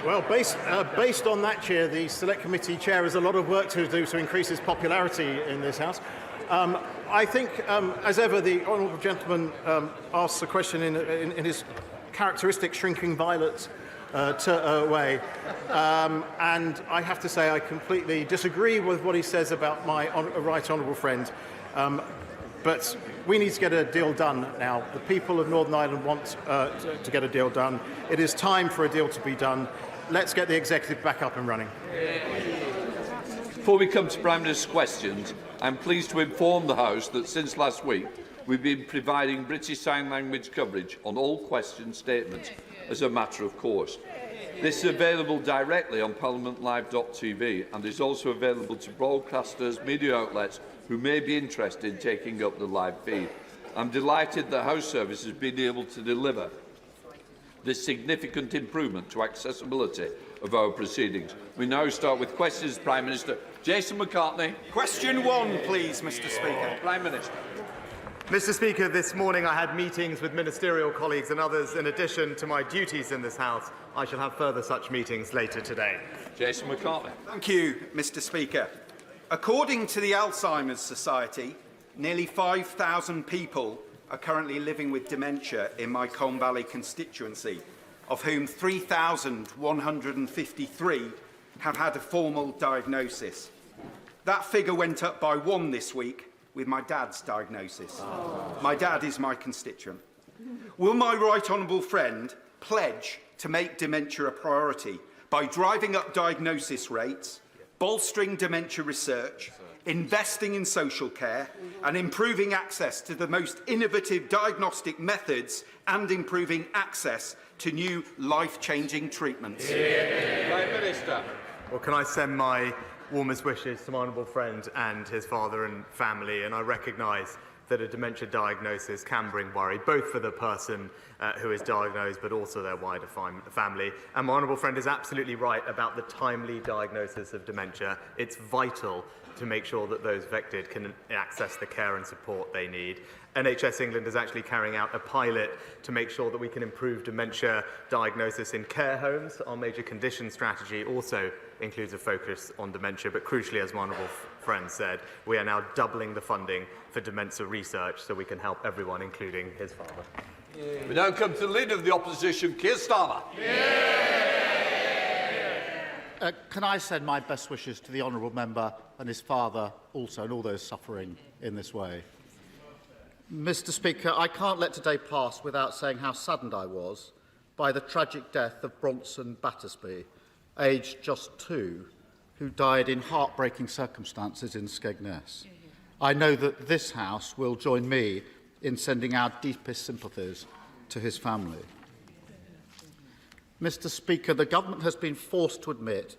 Well, based on that, Chair, the Select Committee Chair has a lot of work to do to increase his popularity in this House. I think, as ever, the honourable gentleman asks a question in his characteristic shrinking violet way. And I have to say I completely disagree with what he says about my right honourable friend. But we need to get a deal done now. The people of Northern Ireland want to get a deal done. It is time for a deal to be done. Let's get the executive back up and running. Before we come to Prime Minister's questions, I am pleased to inform the House that since last week we've been providing British Sign Language coverage on all question statements as a matter of course. This is available directly on parliamentlive.tv and is also available to broadcasters, media outlets who may be interested in taking up the live feed. I'm delighted that House Service has been able to deliver this significant improvement to accessibility of our proceedings. We now start with questions. Prime Minister Jason McCartney. Question 1, please, Mr. Speaker. Prime Minister. Mr. Speaker, this morning I had meetings with ministerial colleagues and others in addition to my duties in this House. I shall have further such meetings later today. Jason McCartney. Thank you, Mr. Speaker. According to the Alzheimer's Society, nearly 5,000 people are currently living with dementia in my Colne Valley constituency, of whom 3,153 have had a formal diagnosis. That figure went up by 1 this week with my dad's diagnosis. My dad is my constituent. Will my right honourable friend pledge to make dementia a priority by driving up diagnosis rates, bolstering dementia research, investing in social care and improving access to the most innovative diagnostic methods and improving access to new life-changing treatments? Prime Minister. Well, can I send my warmest wishes to my honourable friend and his father and family, and I recognise that a dementia diagnosis can bring worry, both for the person who is diagnosed but also their wider family. And my honourable friend is absolutely right about the timely diagnosis of dementia. It's vital to make sure that those affected can access the care and support they need. NHS England is actually carrying out a pilot to make sure that we can improve dementia diagnosis in care homes. Our major condition strategy also includes a focus on dementia, but crucially, as my honourable friend said, we are now doubling the funding for dementia research so we can help everyone, including his father. We now come to the Leader of the Opposition, Keir Starmer. Can I send my best wishes to the honourable member and his father also, and all those suffering in this way? Mr. Speaker, I can't let today pass without saying how saddened I was by the tragic death of Bronson Battersby, aged just 2, who died in heartbreaking circumstances in Skegness. I know that this House will join me in sending our deepest sympathies to his family. Mr. Speaker, the government has been forced to admit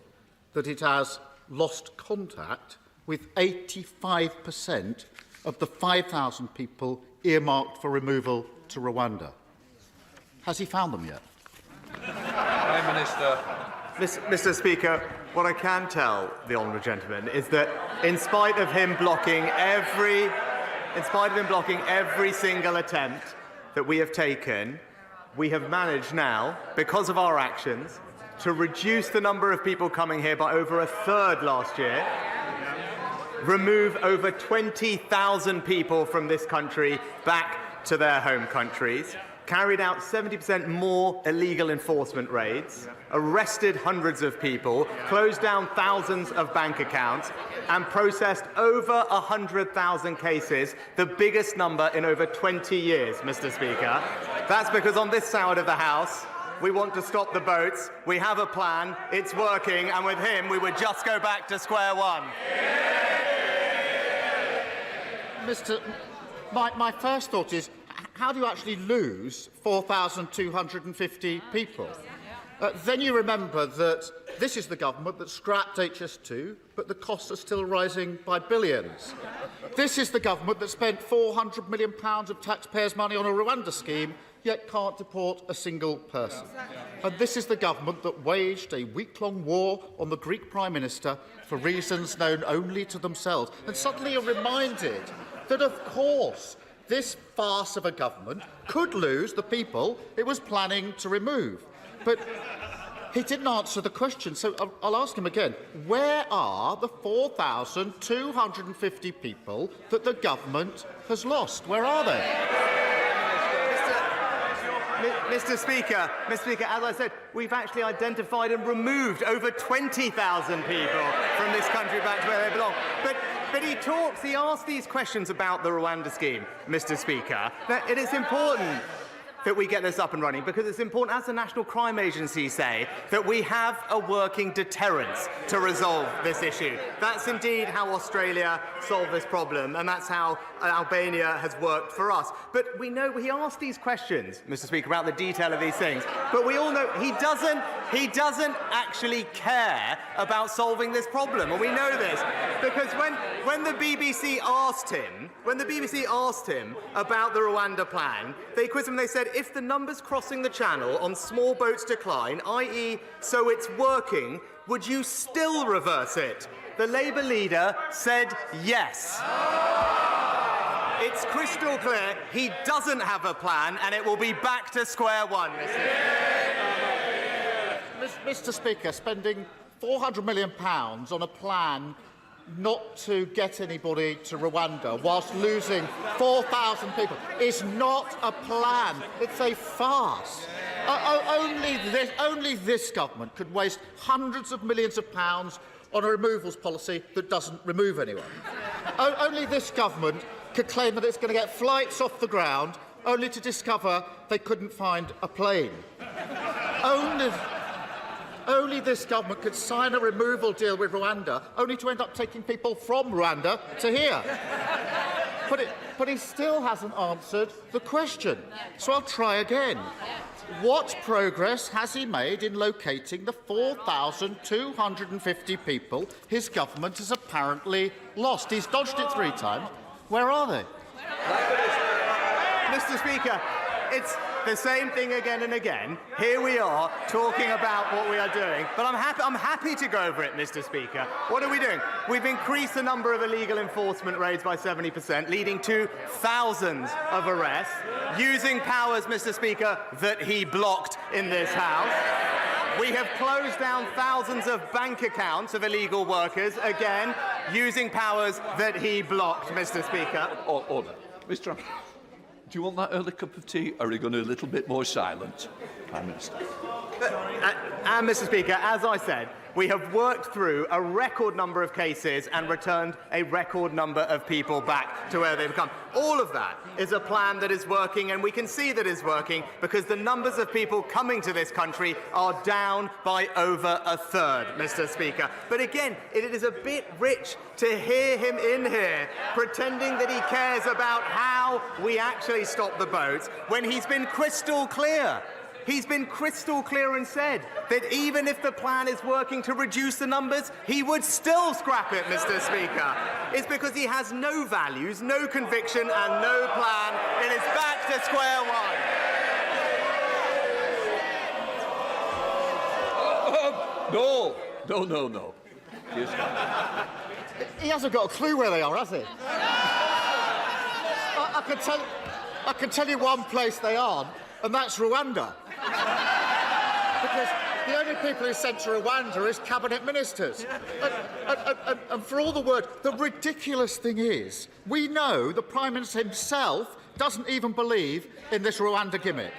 that it has lost contact with 85% of the 5,000 people earmarked for removal to Rwanda. Has he found them yet? Prime Minister. Mr. Speaker, what I can tell the honourable gentleman is that in spite of him blocking every single attempt that we have taken, we have managed now, because of our actions, to reduce the number of people coming here by over a third last year, remove over 20,000 people from this country back to their home countries, carried out 70% more illegal enforcement raids, arrested hundreds of people, closed down thousands of bank accounts, and processed over 100,000 cases, the biggest number in over 20 years, Mr. Speaker. That's because on this side of the House, we want to stop the boats, we have a plan, it's working, and with him, we would just go back to square one. My first thought is, how do you actually lose 4,250 people? Then you remember that this is the government that scrapped HS2, but the costs are still rising by billions. This is the government that spent £400 million of taxpayers' money on a Rwanda scheme, yet can't deport a single person. And this is the government that waged a week-long war on the Greek Prime Minister for reasons known only to themselves, and suddenly are reminded that, of course, this farce of a government could lose the people it was planning to remove. But He didn't answer the question, so I'll ask him again. Where are the 4,250 people that the government has lost? Where are they? Mr. Speaker, as I said, we've actually identified and removed over 20,000 people from this country back to where they belong. But he asks these questions about the Rwanda scheme, Mr. Speaker. Now, it is important that we get this up and running, because it's important, as the National Crime Agency say, that we have a working deterrence to resolve this issue. That's indeed how Australia solved this problem, and that's how Albania has worked for us. But we know he asked these questions, Mr. Speaker, about the detail of these things, but we all know he doesn't actually care about solving this problem, and we know this because when the BBC asked him about the Rwanda plan, they quizzed him and they said, if the numbers crossing the channel on small boats decline, i.e. so it's working, would you still reverse it? The Labour leader said yes. It's crystal clear he doesn't have a plan, and it will be back to square one, Mr. Speaker, spending £400 million on a plan not to get anybody to Rwanda whilst losing 4,000 people is not a plan. It's a farce. Only this government could waste hundreds of millions of pounds on a removals policy that doesn't remove anyone. Only this government could claim that it's going to get flights off the ground only to discover they couldn't find a plane. Only this government could sign a removal deal with Rwanda, only to end up taking people from Rwanda to here. But he still hasn't answered the question. So I'll try again. What progress has he made in locating the 4,250 people his government has apparently lost? He's dodged it 3 times. Where are they? Mr. Speaker, it's the same thing again and again. Here we are talking about what we are doing, but I'm happy to go over it, Mr. Speaker. What are we doing? We've increased the number of illegal enforcement raids by 70%, leading to thousands of arrests, using powers, Mr. Speaker, that he blocked in this House. We have closed down thousands of bank accounts of illegal workers, again, using powers that he blocked, Mr. Speaker. Order. Mr. Do you want that early cup of tea, or are you going to be a little bit more silent, Prime Minister? And, Mr. Speaker, as I said, we have worked through a record number of cases and returned a record number of people back to where they've come. All of that is a plan that is working, and we can see that it's working because the numbers of people coming to this country are down by over a third, Mr. Speaker. But again, it is a bit rich to hear him in here pretending that he cares about how we actually stop the boats when he's been crystal clear. He's been crystal clear and said that even if the plan is working to reduce the numbers, he would still scrap it, Mr. Speaker. It's because he has no values, no conviction and no plan. It is back to square one. No. Yes. He hasn't got a clue where they are, has he? I can tell you one place they aren't, and that's Rwanda. Because the only people who sent to Rwanda is cabinet ministers. And for all the word, the ridiculous thing is, we know the Prime Minister himself doesn't even believe in this Rwanda gimmick.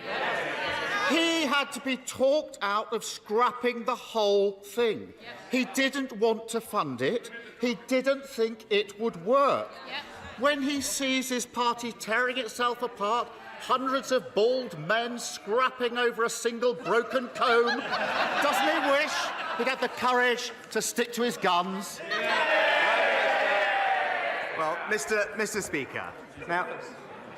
He had to be talked out of scrapping the whole thing. He didn't want to fund it. He didn't think it would work. When he sees his party tearing itself apart, hundreds of bald men scrapping over a single broken comb, doesn't he wish he'd had the courage to stick to his guns? Well, Mr. Speaker, now,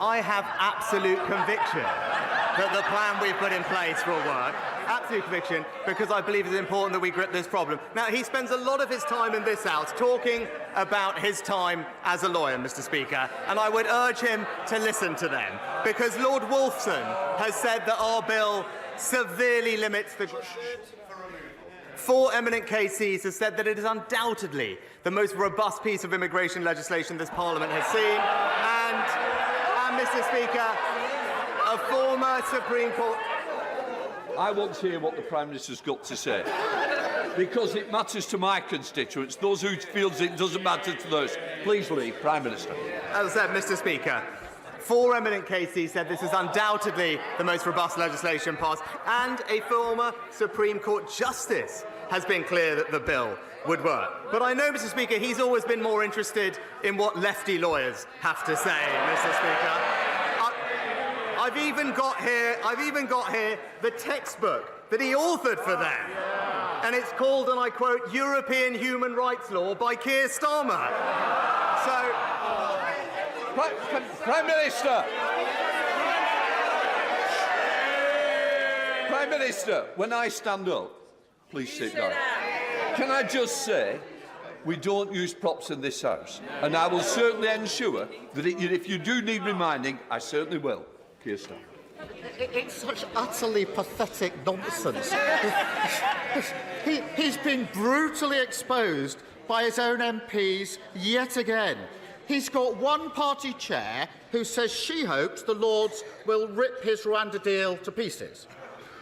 I have absolute conviction that the plan we've put in place will work. Absolute conviction, because I believe it's important that we grip this problem. Now, he spends a lot of his time in this House talking about his time as a lawyer, Mr. Speaker, and I would urge him to listen to them, because Lord Wolfson has said that our bill severely limits the... 4 eminent KCs have said that it is undoubtedly the most robust piece of immigration legislation this Parliament has seen, and Mr. Speaker, a former Supreme Court... I want to hear what the Prime Minister's got to say. Because it matters to my constituents, those who feel it doesn't matter to those. Please leave, Prime Minister. As I said, Mr. Speaker, 4 eminent cases said this is undoubtedly the most robust legislation passed, and a former Supreme Court Justice has been clear that the bill would work. But I know, Mr. Speaker, he's always been more interested in what lefty lawyers have to say, Mr. Speaker. I've even got here the textbook that he authored for them. And it's called, and I quote, European Human Rights Law by Keir Starmer. So, Prime Minister! Prime Minister, when I stand up, please sit down. Can I just say, we don't use props in this House, and I will certainly ensure that if you do need reminding, I certainly will. Keir Starmer. It's such utterly pathetic nonsense. He's been brutally exposed by his own MPs yet again. He's got one party chair who says she hopes the Lords will rip his Rwanda deal to pieces.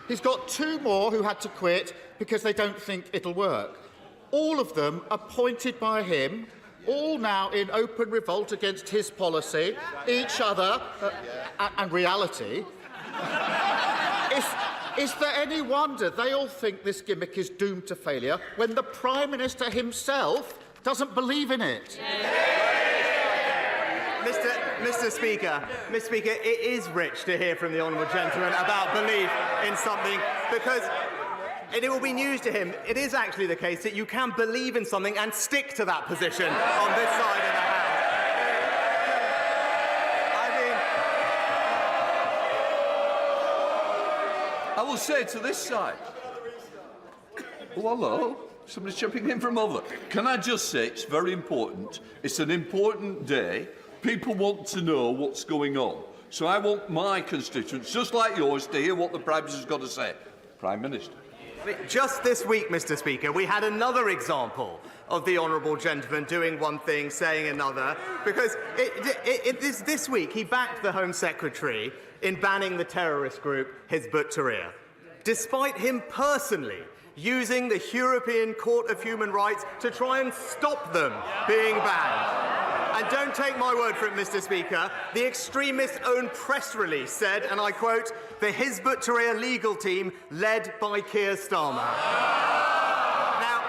He's got 2 more who had to quit because they don't think it'll work. All of them appointed by him, all now in open revolt against his policy, each other, and reality. Is there any wonder they all think this gimmick is doomed to failure when the Prime Minister himself doesn't believe in it? Mr. Speaker, it is rich to hear from the honourable gentleman about belief in something, because it will be news to him. It is actually the case that you can believe in something and stick to that position on this side of the House. I will say to this side. Oh, hello. Somebody's jumping in from over. Can I just say it's very important. It's an important day. People want to know what's going on. So I want my constituents, just like yours, to hear what the Prime Minister's got to say. Prime Minister. Just this week, Mr. Speaker, we had another example of the honourable gentleman doing one thing, saying another, because this week he backed the Home Secretary in banning the terrorist group Hizb ut-Tahrir, despite him personally using the European Court of Human Rights to try and stop them being banned. And don't take my word for it, Mr. Speaker, the extremist's own press release said, and I quote, the Hizb ut-Tahrir legal team led by Keir Starmer. Now,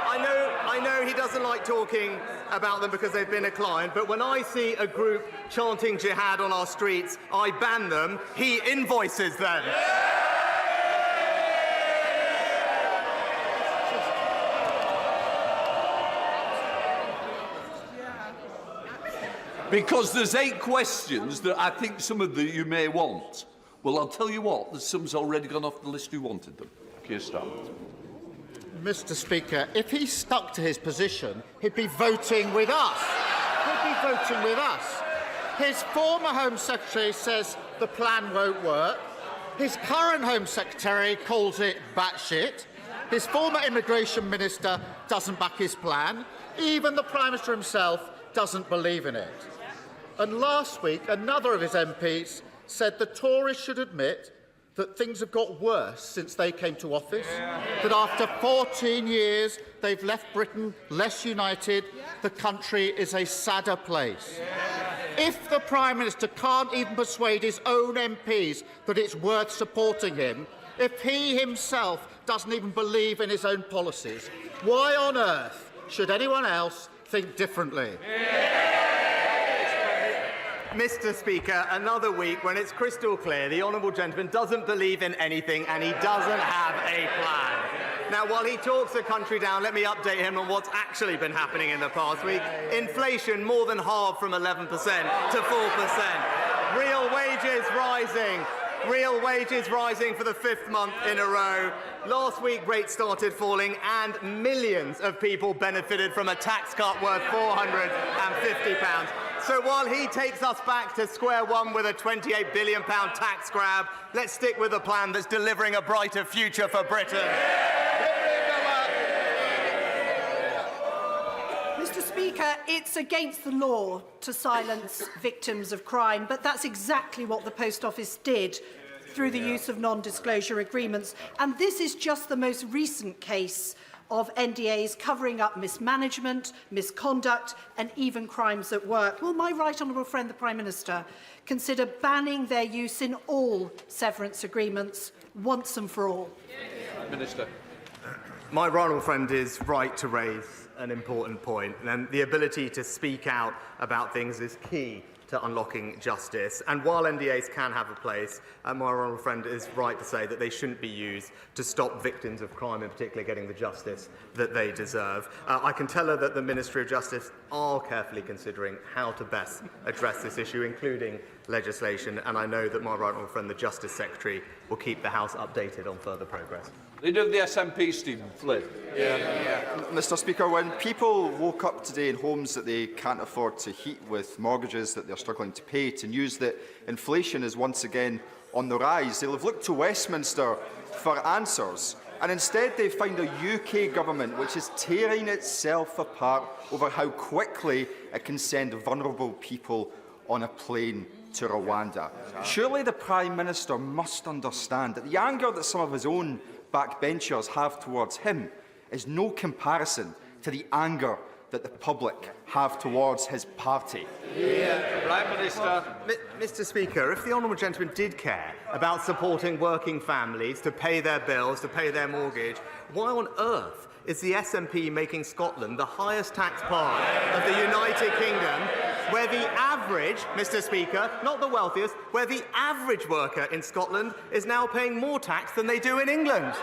I know he doesn't like talking about them because they've been a client, but when I see a group chanting jihad on our streets, I ban them, he invoices them. Because there's 8 questions that I think some of you may want. Well, I'll tell you what, there's some's already gone off the list who wanted them. Keir Starmer. Mr. Speaker, if he stuck to his position, he'd be voting with us. His former Home Secretary says the plan won't work. His current Home Secretary calls it batshit. His former Immigration Minister doesn't back his plan. Even the Prime Minister himself doesn't believe in it. And last week, another of his MPs said the Tories should admit that things have got worse since they came to office, that after 14 years they've left Britain less united, the country is a sadder place. If the Prime Minister can't even persuade his own MPs that it's worth supporting him, if he himself doesn't even believe in his own policies, why on earth should anyone else think differently? Mr. Speaker, another week when it's crystal clear the honourable gentleman doesn't believe in anything and he doesn't have a plan. Now, while he talks the country down, let me update him on what's actually been happening in the past week. Inflation more than halved from 11% to 4%. Real wages rising for the 5th month in a row. Last week, rates started falling and millions of people benefited from a tax cut worth £450. So while he takes us back to square one with a £28 billion tax grab, let's stick with a plan that's delivering a brighter future for Britain. Mr. Speaker, it's against the law to silence victims of crime, but that's exactly what the Post Office did through the use of non-disclosure agreements. And this is just the most recent case of NDAs covering up mismanagement, misconduct and even crimes at work. Will my right honourable friend, the Prime Minister, consider banning their use in all severance agreements once and for all? Minister. My right honourable friend is right to raise an important point, and the ability to speak out about things is key to unlocking justice. And while NDAs can have a place, my honourable friend is right to say that they shouldn't be used to stop victims of crime, in particular getting the justice that they deserve. I can tell her that the Ministry of Justice are carefully considering how to best address this issue, including legislation, and I know that my right honourable friend, the Justice Secretary, will keep the House updated on further progress. Leader of the SNP, Stephen Flynn. Mr. Speaker, when people woke up today in homes that they can't afford to heat with mortgages that they're struggling to pay, to news that inflation is once again on the rise, they'll have looked to Westminster for answers. And instead they find a UK government which is tearing itself apart over how quickly it can send vulnerable people on a plane to Rwanda. Surely the Prime Minister must understand that the anger that some of his own backbenchers have towards him is no comparison to the anger that the public have towards his party. Prime Minister. Mr. Speaker, if the honourable gentleman did care about supporting working families to pay their bills, to pay their mortgage, why on earth is the SNP making Scotland the highest tax part of the United Kingdom, where the average, Mr. Speaker, not the wealthiest, where the average worker in Scotland is now paying more tax than they do in England?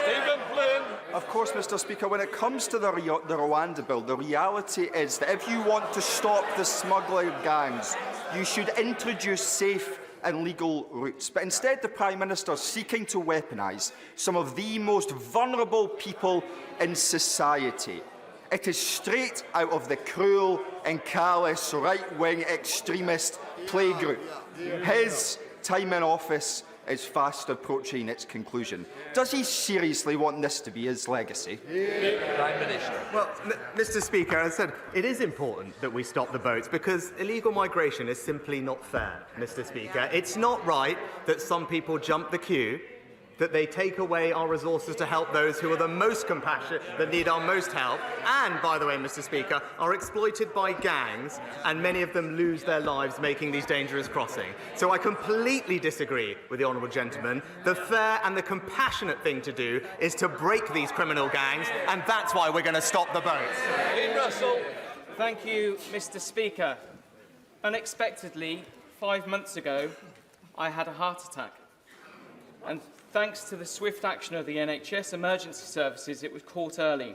Stephen Flynn. Of course, Mr. Speaker, when it comes to the Rwanda bill, the reality is that if you want to stop the smuggling gangs, you should introduce safe and legal routes. But instead, the Prime Minister is seeking to weaponise some of the most vulnerable people in society. It is straight out of the cruel and callous right-wing extremist playgroup. His time in office is fast approaching its conclusion. Does he seriously want this to be his legacy? Prime Minister. Well, Mr. Speaker, as I said, it is important that we stop the boats because illegal migration is simply not fair, Mr. Speaker. It's not right that some people jump the queue, that they take away our resources to help those who are the most compassionate, that need our most help, and, by the way, Mr. Speaker, are exploited by gangs, and many of them lose their lives making these dangerous crossings. So I completely disagree with the honourable gentleman. The fair and the compassionate thing to do is to break these criminal gangs, and that's why we're going to stop the boats. Dean Russell. Thank you, Mr. Speaker. Unexpectedly, 5 months ago, I had a heart attack. And thanks to the swift action of the NHS emergency services, it was caught early.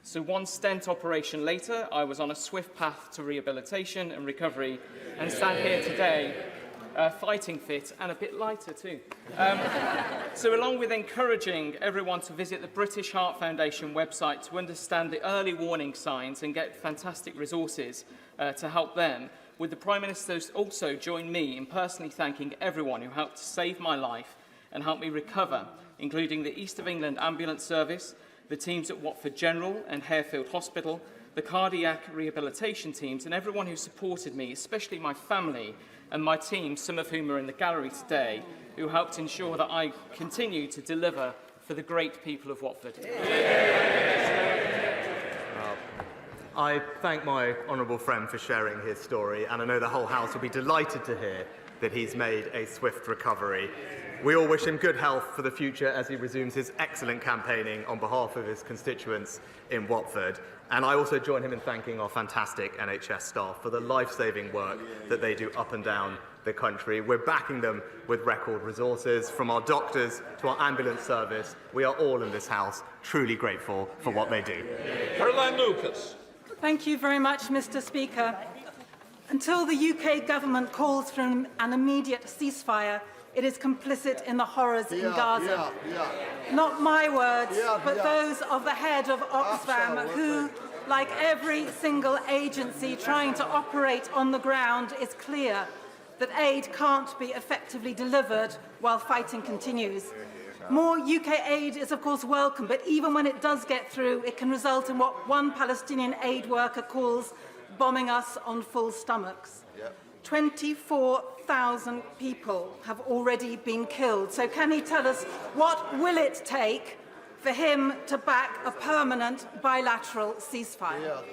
So one stent operation later, I was on a swift path to rehabilitation and recovery and sat here today, fighting fit and a bit lighter too. So along with encouraging everyone to visit the British Heart Foundation website to understand the early warning signs and get fantastic resources to help them, would the Prime Minister also join me in personally thanking everyone who helped to save my life and help me recover, including the East of England Ambulance Service, the teams at Watford General and Harefield Hospital, the cardiac rehabilitation teams, and everyone who supported me, especially my family and my team, some of whom are in the gallery today, who helped ensure that I continue to deliver for the great people of Watford. I thank my honourable friend for sharing his story, and I know the whole House will be delighted to hear that he's made a swift recovery. We all wish him good health for the future as he resumes his excellent campaigning on behalf of his constituents in Watford. And I also join him in thanking our fantastic NHS staff for the life-saving work that they do up and down the country. We're backing them with record resources, from our doctors to our ambulance service. We are all in this House truly grateful for what they do. Caroline Lucas. Thank you very much, Mr. Speaker. Until the UK government calls for an immediate ceasefire, it is complicit in the horrors in Gaza. Not my words, but those of the head of Oxfam, who, like every single agency trying to operate on the ground, is clear that aid can't be effectively delivered while fighting continues. More UK aid is, of course, welcome, but even when it does get through, it can result in what one Palestinian aid worker calls bombing us on full stomachs. 24,000 people have already been killed. So can he tell us what will it take for him to back a permanent bilateral ceasefire?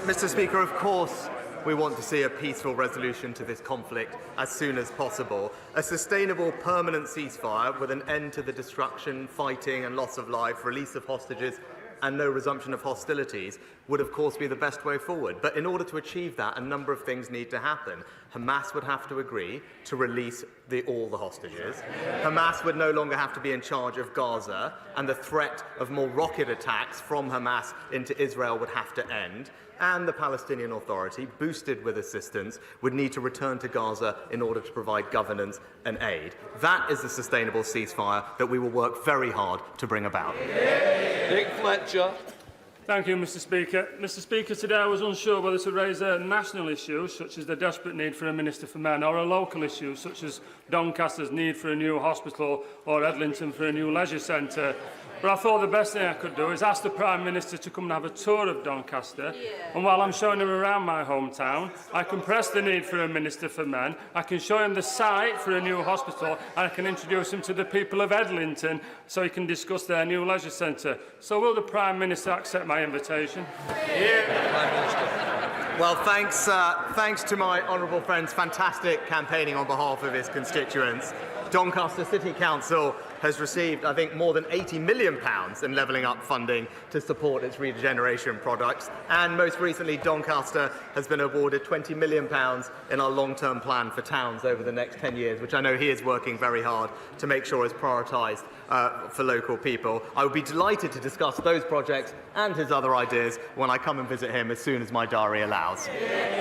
Mr. Speaker, of course we want to see a peaceful resolution to this conflict as soon as possible. A sustainable permanent ceasefire with an end to the destruction, fighting and loss of life, release of hostages and no resumption of hostilities would of course be the best way forward. But in order to achieve that, a number of things need to happen. Hamas would have to agree to release all the hostages. Hamas would no longer have to be in charge of Gaza, and the threat of more rocket attacks from Hamas into Israel would have to end. And the Palestinian Authority, boosted with assistance, would need to return to Gaza in order to provide governance and aid. That is the sustainable ceasefire that we will work very hard to bring about. Nick Fletcher. Thank you, Mr. Speaker. Mr. Speaker, today I was unsure whether to raise a national issue, such as the desperate need for a Minister for Men, or a local issue, such as Doncaster's need for a new hospital or Edlington for a new leisure centre. But I thought the best thing I could do is ask the Prime Minister to come and have a tour of Doncaster. And while I'm showing him around my hometown, I can press the need for a Minister for Men, I can show him the site for a new hospital, and I can introduce him to the people of Edlington so he can discuss their new leisure centre. So will the Prime Minister accept my invitation? Prime Minister. Well, thanks to my honourable friend's fantastic campaigning on behalf of his constituents. Doncaster City Council has received, I think, more than £80 million in levelling up funding to support its regeneration products. And most recently, Doncaster has been awarded £20 million in our long-term plan for towns over the next 10 years, which I know he is working very hard to make sure is prioritised for local people. I would be delighted to discuss those projects and his other ideas when I come and visit him as soon as my diary allows.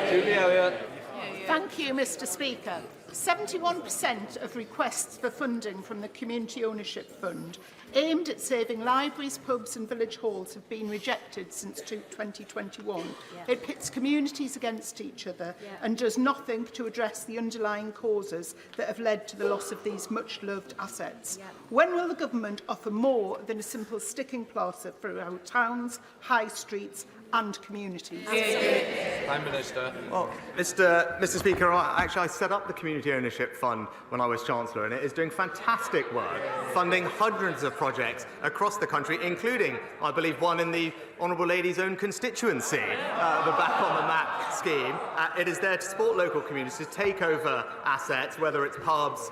Julie Elliott. Thank you, Mr. Speaker. 71% of requests for funding from the Community Ownership Fund aimed at saving libraries, pubs and village halls have been rejected since 2021. It pits communities against each other and does nothing to address the underlying causes that have led to the loss of these much-loved assets. When will the government offer more than a simple sticking plaster throughout towns, high streets and communities? Prime Minister. Well, Mr. Speaker, I set up the Community Ownership Fund when I was Chancellor, and it is doing fantastic work, funding hundreds of projects across the country, including, I believe, one in the Honourable Lady's own constituency, the Back on the Map scheme. It is there to support local communities to take over assets, whether it's pubs,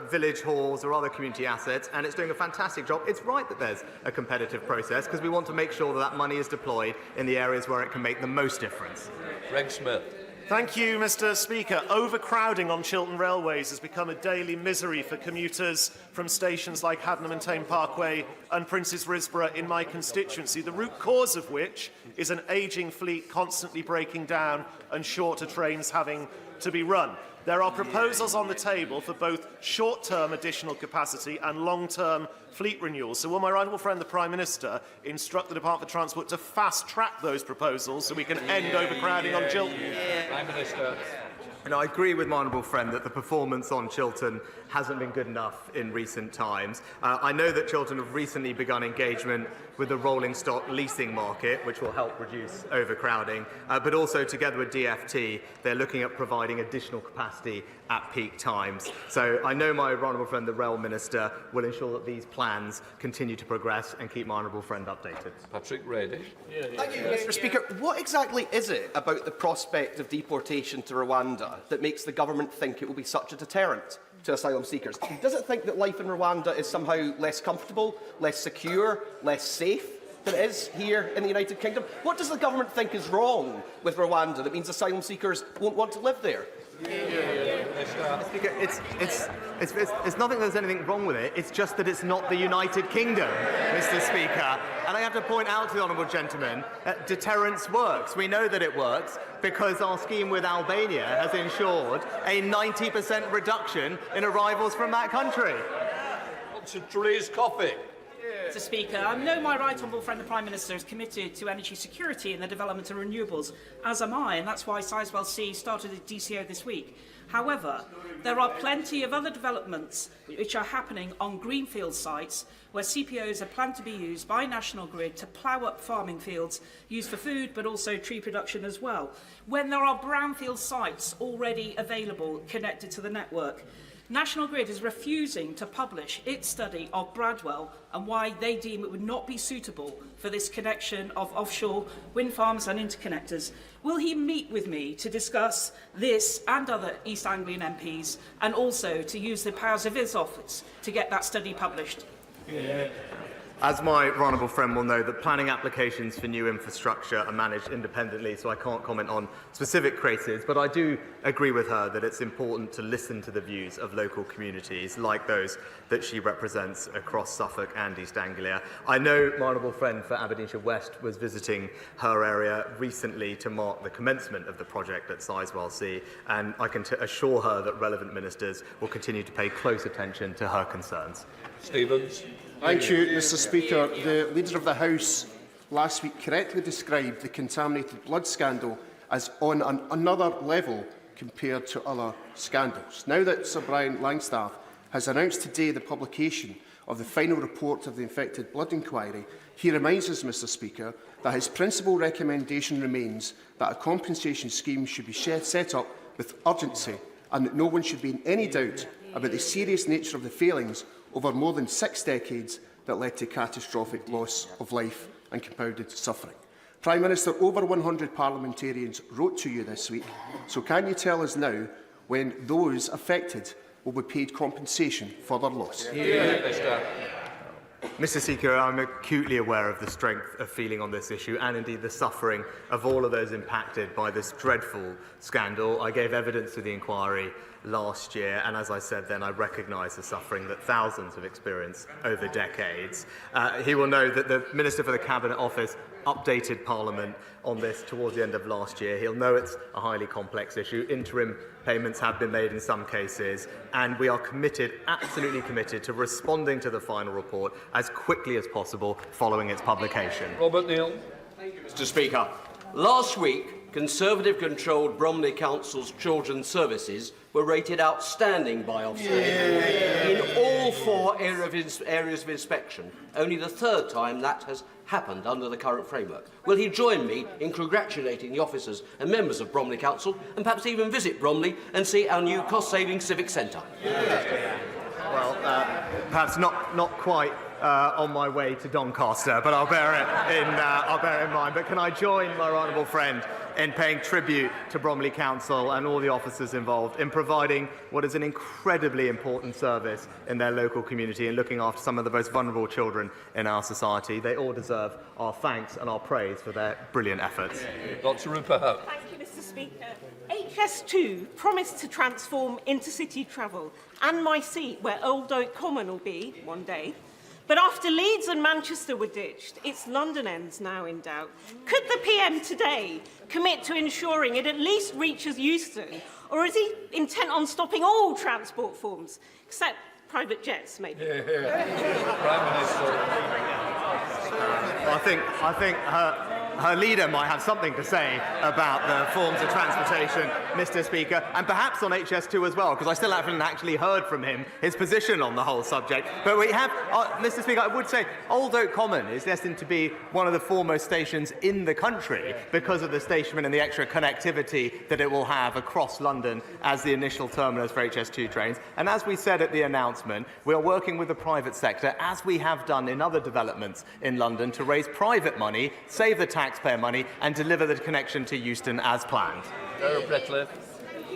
village halls or other community assets, and it's doing a fantastic job. It's right that there's a competitive process because we want to make sure that that money is deployed in the areas where it can make the most difference. Greg Smith. Thank you, Mr. Speaker. Overcrowding on Chiltern railways has become a daily misery for commuters from stations like Hadnam and Tame Parkway and Princes Risborough in my constituency, the root cause of which is an ageing fleet constantly breaking down and shorter trains having to be run. There are proposals on the table for both short-term additional capacity and long-term fleet renewal. So will my right honourable friend, the Prime Minister, instruct the Department for Transport to fast-track those proposals so we can end overcrowding on Chiltern? Prime Minister. And I agree with my honourable friend that the performance on Chiltern hasn't been good enough in recent times. I know that Chiltern have recently begun engagement with the rolling stock leasing market, which will help reduce overcrowding, but also together with DFT, they're looking at providing additional capacity at peak times. So I know my honourable friend, the Rail Minister, will ensure that these plans continue to progress and keep my honourable friend updated. Patrick Rady. Thank you, Mr. Speaker. What exactly is it about the prospect of deportation to Rwanda that makes the government think it will be such a deterrent to asylum seekers? Does it think that life in Rwanda is somehow less comfortable, less secure, less safe than it is here in the United Kingdom? What does the government think is wrong with Rwanda that means asylum seekers won't want to live there? It's nothing there's anything wrong with it, it's just that it's not the United Kingdom, Mr. Speaker. And I have to point out to the honourable gentleman, deterrence works. We know that it works because our scheme with Albania has ensured a 90% reduction in arrivals from that country. To Therese Coffey. Mr. Speaker, I know my right honourable friend the Prime Minister is committed to energy security and the development of renewables, as am I, and that's why Sizewell C started a DCO this week. However, there are plenty of other developments which are happening on greenfield sites where CPOs are planned to be used by National Grid to plough up farming fields used for food but also tree production as well, when there are brownfield sites already available connected to the network. National Grid is refusing to publish its study of Bradwell and why they deem it would not be suitable for this connection of offshore wind farms and interconnectors. Will he meet with me to discuss this and other East Anglian MPs, and also to use the powers of his office to get that study published? As my honourable friend will know, that planning applications for new infrastructure are managed independently, so I can't comment on specific cases, but I do agree with her that it's important to listen to the views of local communities like those that she represents across Suffolk and East Anglia. I know my honourable friend for Aberdeenshire West was visiting her area recently to mark the commencement of the project at Sizewell C, and I can assure her that relevant ministers will continue to pay close attention to her concerns. Stevens. Thank you, Mr. Speaker. The Leader of the House last week correctly described the contaminated blood scandal as on another level compared to other scandals. Now that Sir Brian Langstaff has announced today the publication of the final report of the infected blood inquiry, he reminds us, Mr. Speaker, that his principal recommendation remains that a compensation scheme should be set up with urgency and that no one should be in any doubt about the serious nature of the failings over more than 6 decades that led to catastrophic loss of life and compounded suffering. Prime Minister, over 100 parliamentarians wrote to you this week, so can you tell us now when those affected will be paid compensation for their loss? Mr. Speaker, I'm acutely aware of the strength of feeling on this issue and indeed the suffering of all of those impacted by this dreadful scandal. I gave evidence to the inquiry last year, and as I said then, I recognise the suffering that thousands have experienced over decades. He will know that the Minister for the Cabinet Office updated Parliament on this towards the end of last year. He'll know it's a highly complex issue. Interim payments have been made in some cases, and we are committed, absolutely committed, to responding to the final report as quickly as possible following its publication. Robert Neal. Thank you, Mr. Speaker. Last week, Conservative-controlled Bromley Council's children's services were rated outstanding by Ofsted in all 4 areas of inspection, only the 3rd time that has happened under the current framework. Will he join me in congratulating the officers and members of Bromley Council and perhaps even visit Bromley and see our new cost-saving civic centre? Well, perhaps not quite on my way to Doncaster, but I'll bear it in mind. But can I join my honourable friend in paying tribute to Bromley Council and all the officers involved in providing what is an incredibly important service in their local community and looking after some of the most vulnerable children in our society. They all deserve our thanks and our praise for their brilliant efforts. Dr. Rupert. Thank you, Mr. Speaker. HS2 promised to transform intercity travel and my seat where Old Oak Common will be one day. But after Leeds and Manchester were ditched, its London end's now in doubt. Could the PM today commit to ensuring it at least reaches Euston, or is he intent on stopping all transport forms, except private jets, maybe? Prime Minister. I think her leader might have something to say about the forms of transportation, Mr. Speaker, and perhaps on HS2 as well, because I still haven't actually heard from him his position on the whole subject. But we have, Mr. Speaker, I would say Old Oak Common is destined to be one of the foremost stations in the country because of the station and the extra connectivity that it will have across London as the initial terminus for HS2 trains. And as we said at the announcement, we are working with the private sector, as we have done in other developments in London, to raise private money, save the taxpayer money and deliver the connection to Euston as planned. Thank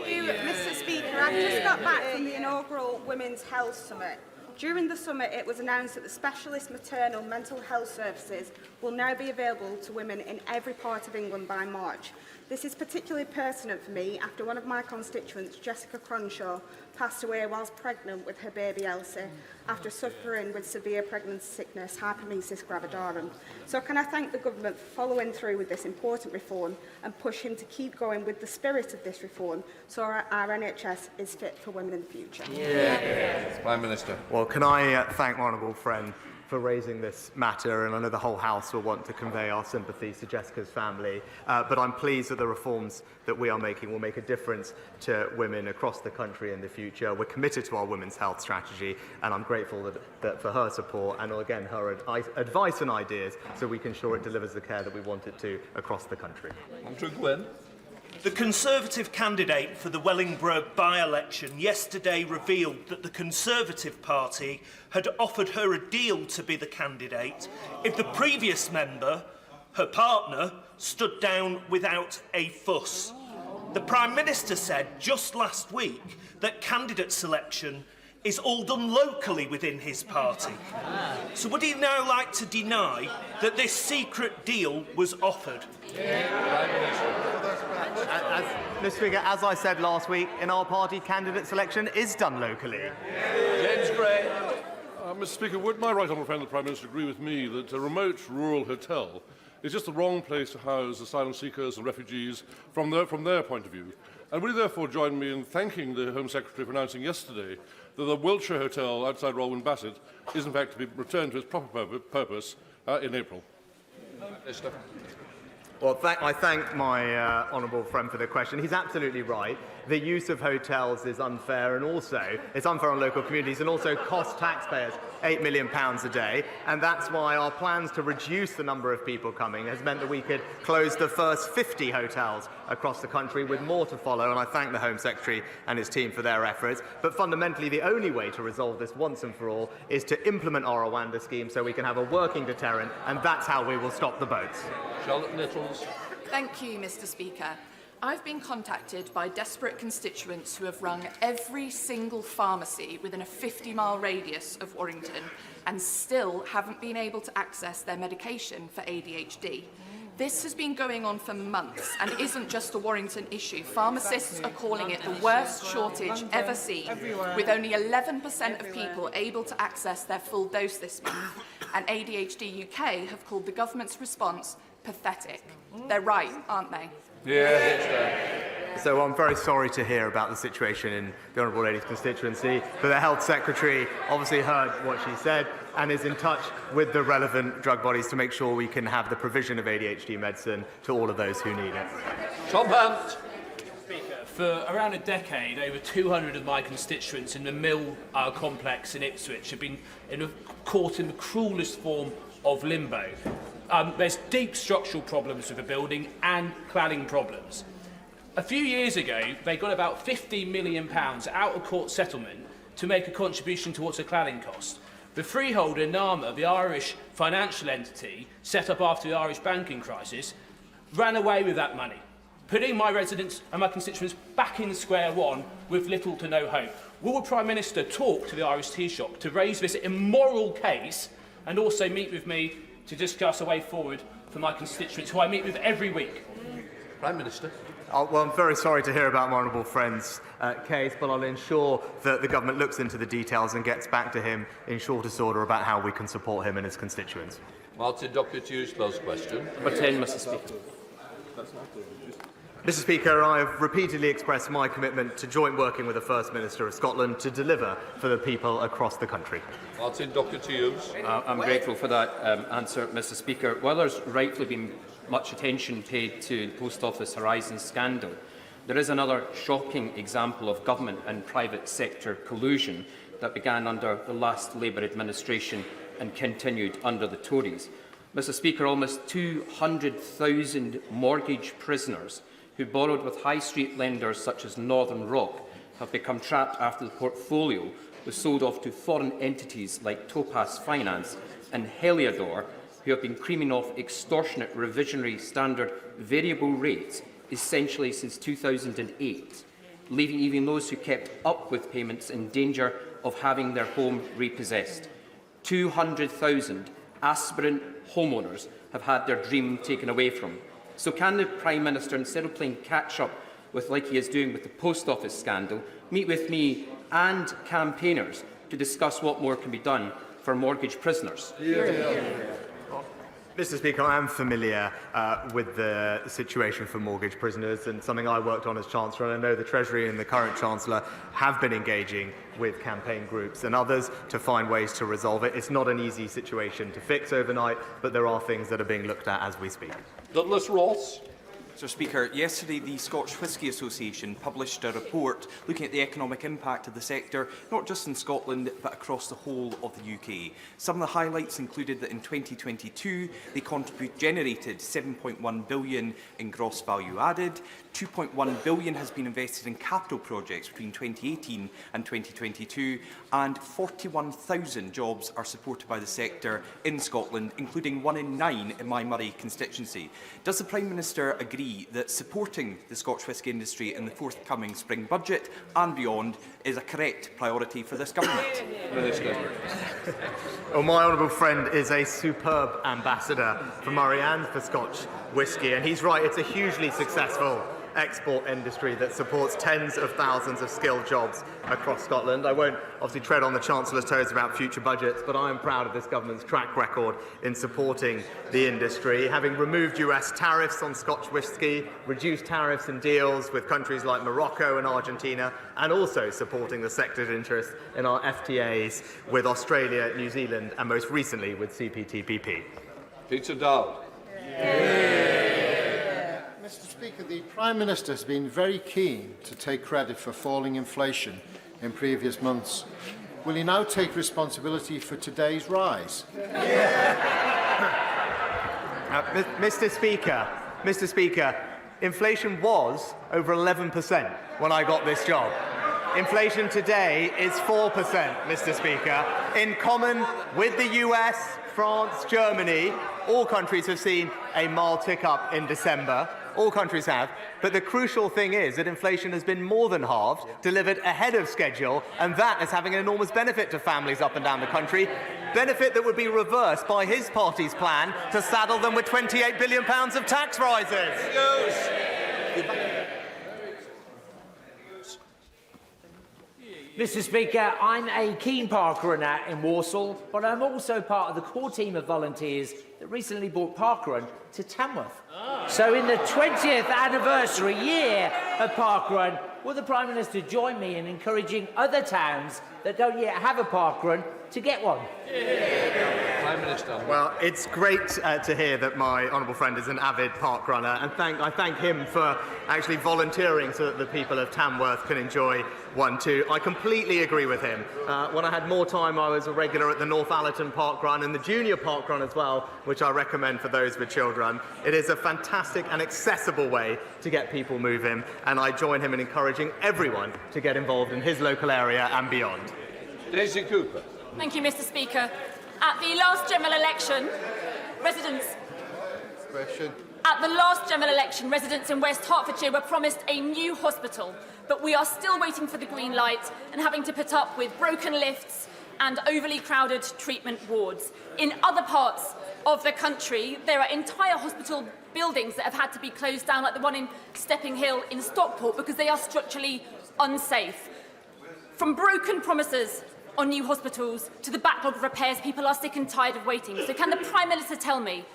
you, Mr. Speaker. I've just got back from the inaugural Women's Health Summit. During the summit, it was announced that the specialist maternal mental health services will now be available to women in every part of England by March. This is particularly pertinent for me after one of my constituents, Jessica Cronshaw, passed away whilst pregnant with her baby Elsie after suffering with severe pregnancy sickness, hyperemesis gravidarum. So can I thank the government for following through with this important reform and push him to keep going with the spirit of this reform so our NHS is fit for women in the future? Prime Minister. Well, can I thank my honourable friend for raising this matter, and I know the whole House will want to convey our sympathies to Jessica's family, but I'm pleased that the reforms that we are making will make a difference to women across the country in the future. We're committed to our women's health strategy, and I'm grateful that for her support and, again, her advice and ideas so we can ensure it delivers the care that we want it to across the country. Andrew Gwynn. The Conservative candidate for the Wellingborough by-election yesterday revealed that the Conservative Party had offered her a deal to be the candidate if the previous member, her partner, stood down without a fuss. The Prime Minister said just last week that candidate selection is all done locally within his party. So would he now like to deny that this secret deal was offered? Mr. Speaker, as I said last week, in our party, candidate selection is done locally. James Gray. Mr. Speaker, would my right honourable friend the Prime Minister agree with me that a remote rural hotel is just the wrong place to house asylum seekers and refugees from their point of view? And would he therefore join me in thanking the Home Secretary for announcing yesterday that the Wiltshire Hotel outside Rolwyn Bassett is in fact to be returned to its proper purpose in April? Well, I thank my honourable friend for the question. He's absolutely right. The use of hotels is unfair, and also it's unfair on local communities and also costs taxpayers £8 million a day. And that's why our plans to reduce the number of people coming has meant that we could close the first 50 hotels across the country, with more to follow. And I thank the Home Secretary and his team for their efforts. But fundamentally, the only way to resolve this once and for all is to implement our Rwanda scheme so we can have a working deterrent, and that's how we will stop the boats. Charlotte Nichols. Thank you, Mr. Speaker. I've been contacted by desperate constituents who have rung every single pharmacy within a 50-mile radius of Warrington and still haven't been able to access their medication for ADHD. This has been going on for months and isn't just a Warrington issue. Pharmacists are calling it the worst shortage ever seen, with only 11% of people able to access their full dose this month. And ADHD UK have called the government's response pathetic. They're right, aren't they? Yeah. So I'm very sorry to hear about the situation in the Honourable Lady's constituency, but the Health Secretary obviously heard what she said and is in touch with the relevant drug bodies to make sure we can have the provision of ADHD medicine to all of those who need it. Tom Hunt. For around a decade, over 200 of my constituents in the Mill complex in Ipswich have been caught in the cruellest form of limbo. There's deep structural problems with the building and cladding problems. A few years ago, they got about £50 million out of court settlement to make a contribution towards the cladding cost. The freeholder, NAMA, the Irish financial entity set up after the Irish banking crisis, ran away with that money, putting my residents and my constituents back in square one with little to no hope. Will the Prime Minister talk to the Irish tea shop to raise this immoral case and also meet with me to discuss a way forward for my constituents, who I meet with every week? Prime Minister. Well, I'm very sorry to hear about my honourable friend's case, but I'll ensure that the government looks into the details and gets back to him in shortest order about how we can support him and his constituents. Martin Doherty-Hughes, close question. Number 10, Mr. Speaker. Mr. Speaker, I have repeatedly expressed my commitment to joint working with the First Minister of Scotland to deliver for the people across the country. Martin Doherty-Hughes. I'm grateful for that answer, Mr. Speaker. While there's rightly been much attention paid to the Post Office Horizon scandal, there is another shocking example of government and private sector collusion that began under the last Labour administration and continued under the Tories. Mr. Speaker, almost 200,000 mortgage prisoners who borrowed with high street lenders such as Northern Rock have become trapped after the portfolio was sold off to foreign entities like Topaz Finance and Heliodor, who have been creaming off extortionate revisionary standard variable rates essentially since 2008, leaving even those who kept up with payments in danger of having their home repossessed. 200,000 aspirant homeowners have had their dream taken away from. So can the Prime Minister, instead of playing catch-up with like he is doing with the Post Office scandal, meet with me and campaigners to discuss what more can be done for mortgage prisoners? Mr. Speaker, I am familiar with the situation for mortgage prisoners, and something I worked on as Chancellor, and I know the Treasury and the current Chancellor have been engaging with campaign groups and others to find ways to resolve it. It's not an easy situation to fix overnight, but there are things that are being looked at as we speak. Douglas Ross. Mr. Speaker, yesterday the Scotch Whisky Association published a report looking at the economic impact of the sector, not just in Scotland but across the whole of the UK. Some of the highlights included that in 2022 they generated £7.1 billion in gross value added, £2.1 billion has been invested in capital projects between 2018 and 2022, and 41,000 jobs are supported by the sector in Scotland, including 1 in 9 in my Murray constituency. Does the Prime Minister agree that supporting the Scotch whisky industry in the forthcoming spring budget and beyond is a correct priority for this government? Well, my honourable friend is a superb ambassador for Murray and for Scotch whisky, and he's right, it's a hugely successful export industry that supports tens of thousands of skilled jobs across Scotland. I won't obviously tread on the Chancellor's toes about future budgets, but I am proud of this government's track record in supporting the industry, having removed US tariffs on Scotch whisky, reduced tariffs and deals with countries like Morocco and Argentina, and also supporting the sector's interest in our FTAs with Australia, New Zealand, and most recently with CPTPP. Peter Dowd. Mr. Speaker, the Prime Minister has been very keen to take credit for falling inflation in previous months. Will he now take responsibility for today's rise? Mr. Speaker, inflation was over 11% when I got this job. Inflation today is 4%, Mr. Speaker. In common with the US, France, Germany, all countries have seen a mild tick-up in December. All countries have. But the crucial thing is that inflation has been more than halved, delivered ahead of schedule, and that is having an enormous benefit to families up and down the country. Benefit that would be reversed by his party's plan to saddle them with £28 billion of tax rises. Mr. Speaker, I'm a keen Parkrunner in Walsall, but I'm also part of the core team of volunteers that recently brought Parkrun to Tamworth. So in the 20th anniversary year of Parkrun, will the Prime Minister join me in encouraging other towns that don't yet have a Parkrun to get one? Prime Minister. Well, it's great to hear that my honourable friend is an avid park runner, and I thank him for actually volunteering so that the people of Tamworth can enjoy one too. I completely agree with him. When I had more time, I was a regular at the North Allerton Park Run and the Junior Park Run as well, which I recommend for those with children. It is a fantastic and accessible way to get people moving, and I join him in encouraging everyone to get involved in his local area and beyond. Daisy Cooper. Thank you, Mr. Speaker. At the last general election, residents in West Hertfordshire were promised a new hospital, but we are still waiting for the green light and having to put up with broken lifts and overly crowded treatment wards. In other parts of the country, there are entire hospital buildings that have had to be closed down, like the one in Stepping Hill in Stockport, because they are structurally unsafe. From broken promises on new hospitals to the backlog of repairs, people are sick and tired of waiting. So can the Prime Minister tell me,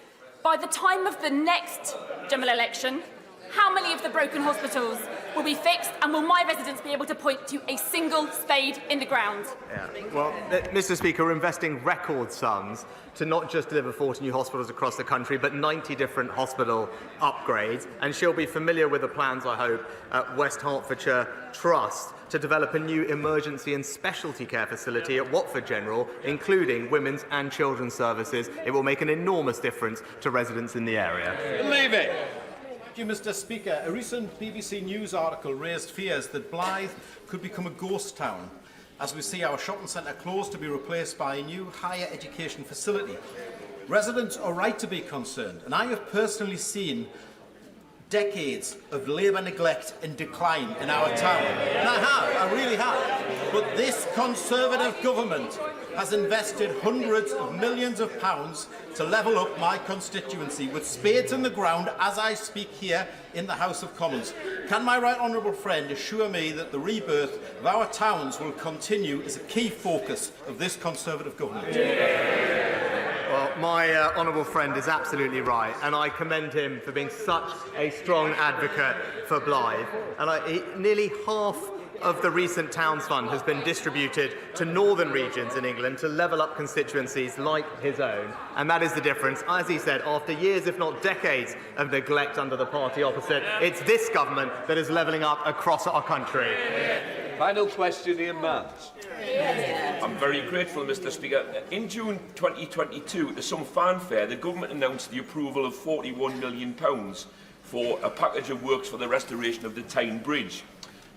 by the time of the next general election, how many of the broken hospitals will be fixed, and will my residents be able to point to a single spade in the ground? Well, Mr. Speaker, we're investing record sums to not just deliver 40 new hospitals across the country, but 90 different hospital upgrades. And she'll be familiar with the plans, I hope, at West Hertfordshire Trust to develop a new emergency and specialty care facility at Watford General, including women's and children's services. It will make an enormous difference to residents in the area. Leave it. Thank you, Mr. Speaker. A recent BBC News article raised fears that Blyth could become a ghost town, as we see our shopping centre closed to be replaced by a new higher education facility. Residents are right to be concerned, and I have personally seen decades of Labour neglect and decline in our town. And I really have. But this Conservative government has invested hundreds of millions of pounds to level up my constituency with spades in the ground as I speak here in the House of Commons. Can my right honourable friend assure me that the rebirth of our towns will continue as a key focus of this Conservative government? Well, Well, my honourable friend is absolutely right, and I commend him for being such a strong advocate for Blyth. And nearly half of the recent Towns Fund has been distributed to northern regions in England to level up constituencies like his own, and that is the difference. As he said, after years, if not decades, of neglect under the party opposite, it's this government that is levelling up across our country. Final question, Ian Mans. I'm very grateful, Mr. Speaker. In June 2022, to some fanfare, the government announced the approval of £41 million for a package of works for the restoration of the Tyne Bridge,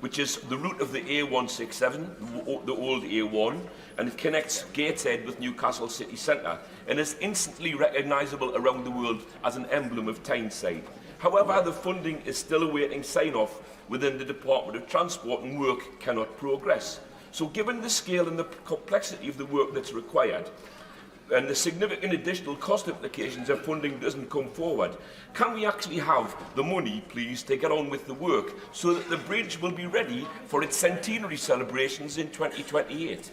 which is the route of the A167, the old A1, and it connects Gateshead with Newcastle city centre, and is instantly recognisable around the world as an emblem of Tyneside. However, the funding is still awaiting sign-off within the Department of Transport, and work cannot progress. So given the scale and the complexity of the work that's required, and the significant additional cost implications if funding doesn't come forward, can we actually have the money, please, to get on with the work so that the bridge will be ready for its centenary celebrations in 2028?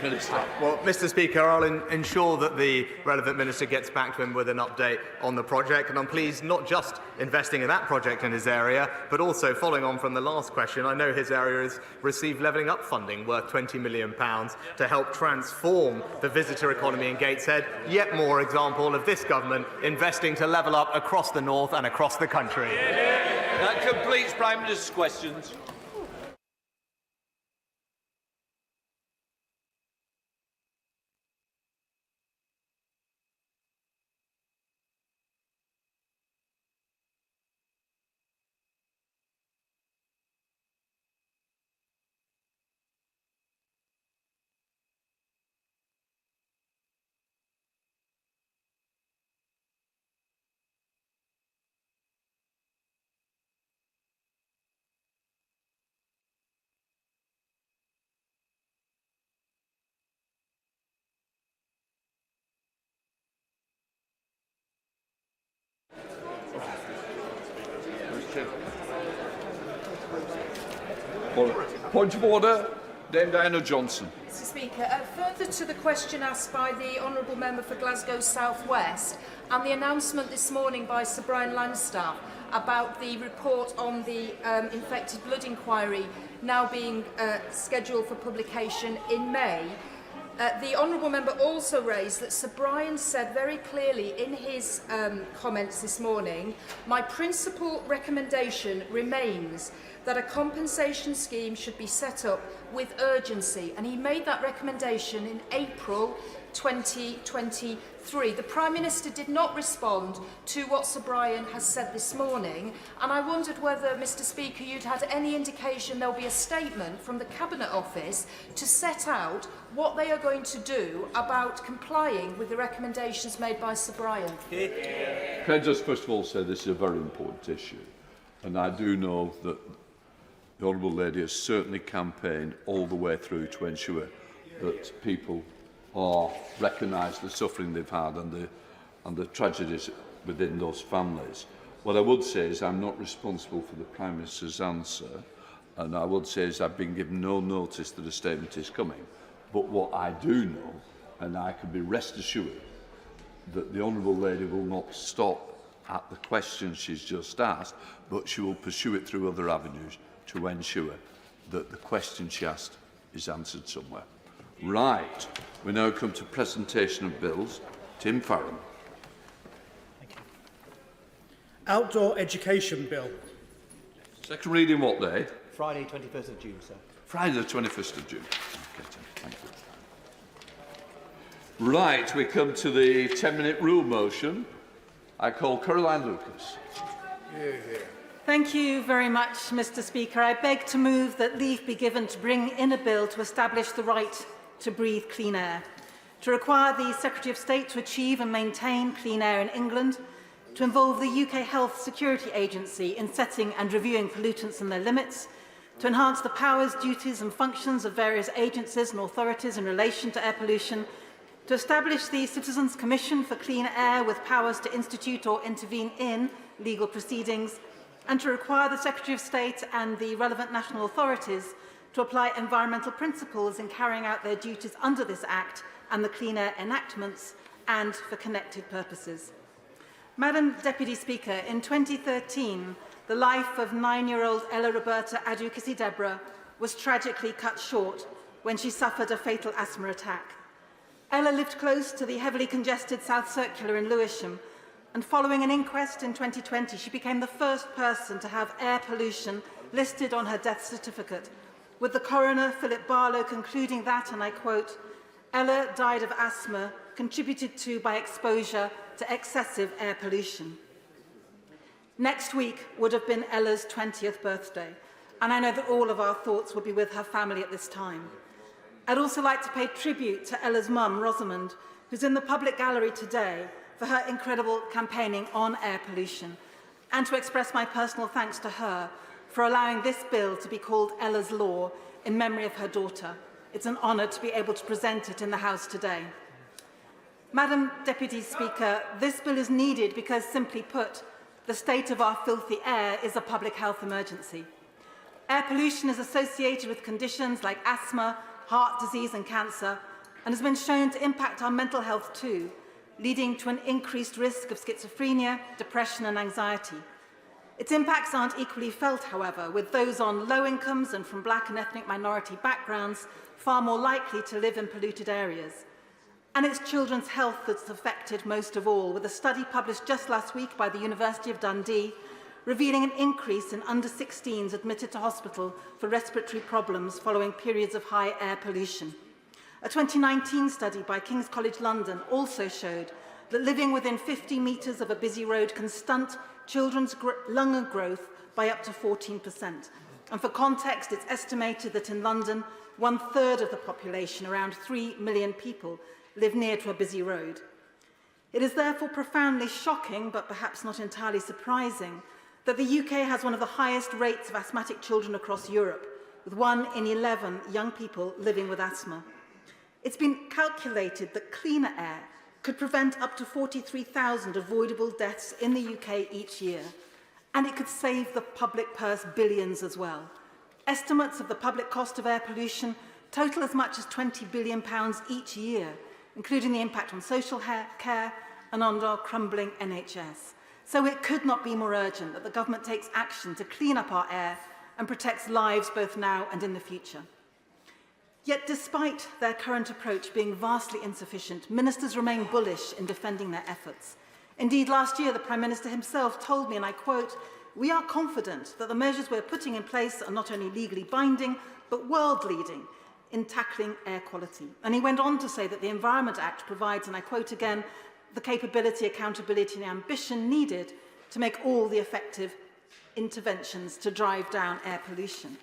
Minister. Well, Mr. Speaker, I'll ensure that the relevant minister gets back to him with an update on the project, and I'm pleased not just investing in that project in his area, but also following on from the last question, I know his area has received levelling up funding worth £20 million to help transform the visitor economy in Gateshead. Yet more example of this government investing to level up across the north and across the country. That completes Prime Minister's questions. Point of order, then Diana Johnson. Mr. Speaker, further to the question asked by the Honourable Member for Glasgow South West and the announcement this morning by Sir Brian Langstaff about the report on the infected blood inquiry now being scheduled for publication in May, the Honourable Member also raised that Sir Brian said very clearly in his comments this morning, my principal recommendation remains that a compensation scheme should be set up with urgency, and he made that recommendation in April 2023. The Prime Minister did not respond to what Sir Brian has said this morning, and I wondered whether, Mr. Speaker, you'd had any indication there'll be a statement from the Cabinet Office to set out what they are going to do about complying with the recommendations made by Sir Brian. Can I just first of all say this is a very important issue, and I do know that the Honourable Lady has certainly campaigned all the way through to ensure that people are recognised the suffering they've had and the tragedies within those families. What I would say is I'm not responsible for the Prime Minister's answer, and I would say is I've been given no notice that a statement is coming. But what I do know, and I can be rest assured, that the Honourable Lady will not stop at the question she's just asked, but she will pursue it through other avenues to ensure that the question she asked is answered somewhere. Right, we now come to presentation of bills. Tim Farron. Thank you. Outdoor Education Bill. Second reading what day? Friday, 21st of June, sir. Friday the 21st of June. Okay, Tim, thank you. Right, we come to the 10-minute rule motion. I call Caroline Lucas. Thank you very much, Mr. Speaker. I beg to move that leave be given to bring in a bill to establish the right to breathe clean air, to require the Secretary of State to achieve and maintain clean air in England, to involve the UK Health Security Agency in setting and reviewing pollutants and their limits, to enhance the powers, duties and functions of various agencies and authorities in relation to air pollution, to establish the Citizens' Commission for Clean Air with powers to institute or intervene in legal proceedings, and to require the Secretary of State and the relevant national authorities to apply environmental principles in carrying out their duties under this Act and the Clean Air enactments, and for connected purposes. Madam Deputy Speaker, in 2013, the life of 9-year-old Ella Roberta Adukisi-Deborah was tragically cut short when she suffered a fatal asthma attack. Ella lived close to the heavily congested South Circular in Lewisham, and following an inquest in 2020, she became the first person to have air pollution listed on her death certificate, with the coroner, Philip Barlow, concluding that, and I quote, Ella died of asthma contributed to by exposure to excessive air pollution. Next week would have been Ella's 20th birthday, and I know that all of our thoughts will be with her family at this time. I'd also like to pay tribute to Ella's mum, Rosamond, who's in the public gallery today, for her incredible campaigning on air pollution, and to express my personal thanks to her for allowing this bill to be called Ella's Law in memory of her daughter. It's an honour to be able to present it in the House today. Madam Deputy Speaker, this bill is needed because, simply put, the state of our filthy air is a public health emergency. Air pollution is associated with conditions like asthma, heart disease and cancer, and has been shown to impact our mental health too, leading to an increased risk of schizophrenia, depression and anxiety. Its impacts aren't equally felt, however, with those on low incomes and from black and ethnic minority backgrounds far more likely to live in polluted areas. And it's children's health that's affected most of all, with a study published just last week by the University of Dundee revealing an increase in under-16s admitted to hospital for respiratory problems following periods of high air pollution. A 2019 study by King's College London also showed that living within 50 metres of a busy road can stunt children's lung growth by up to 14%. And for context, it's estimated that in London, 1/3 of the population, around 3 million people, live near to a busy road. It is therefore profoundly shocking, but perhaps not entirely surprising, that the UK has one of the highest rates of asthmatic children across Europe, with 1 in 11 young people living with asthma. It's been calculated that cleaner air could prevent up to 43,000 avoidable deaths in the UK each year, and it could save the public purse billions as well. Estimates of the public cost of air pollution total as much as £20 billion each year, including the impact on social care and on our crumbling NHS. So it could not be more urgent that the government takes action to clean up our air and protects lives both now and in the future. Yet despite their current approach being vastly insufficient, ministers remain bullish in defending their efforts. Indeed, last year the Prime Minister himself told me, and I quote, "We are confident that the measures we're putting in place are not only legally binding, but world-leading in tackling air quality." And he went on to say that the Environment Act provides, and I quote again, "the capability, accountability and ambition needed to make all the effective interventions to drive down air pollution."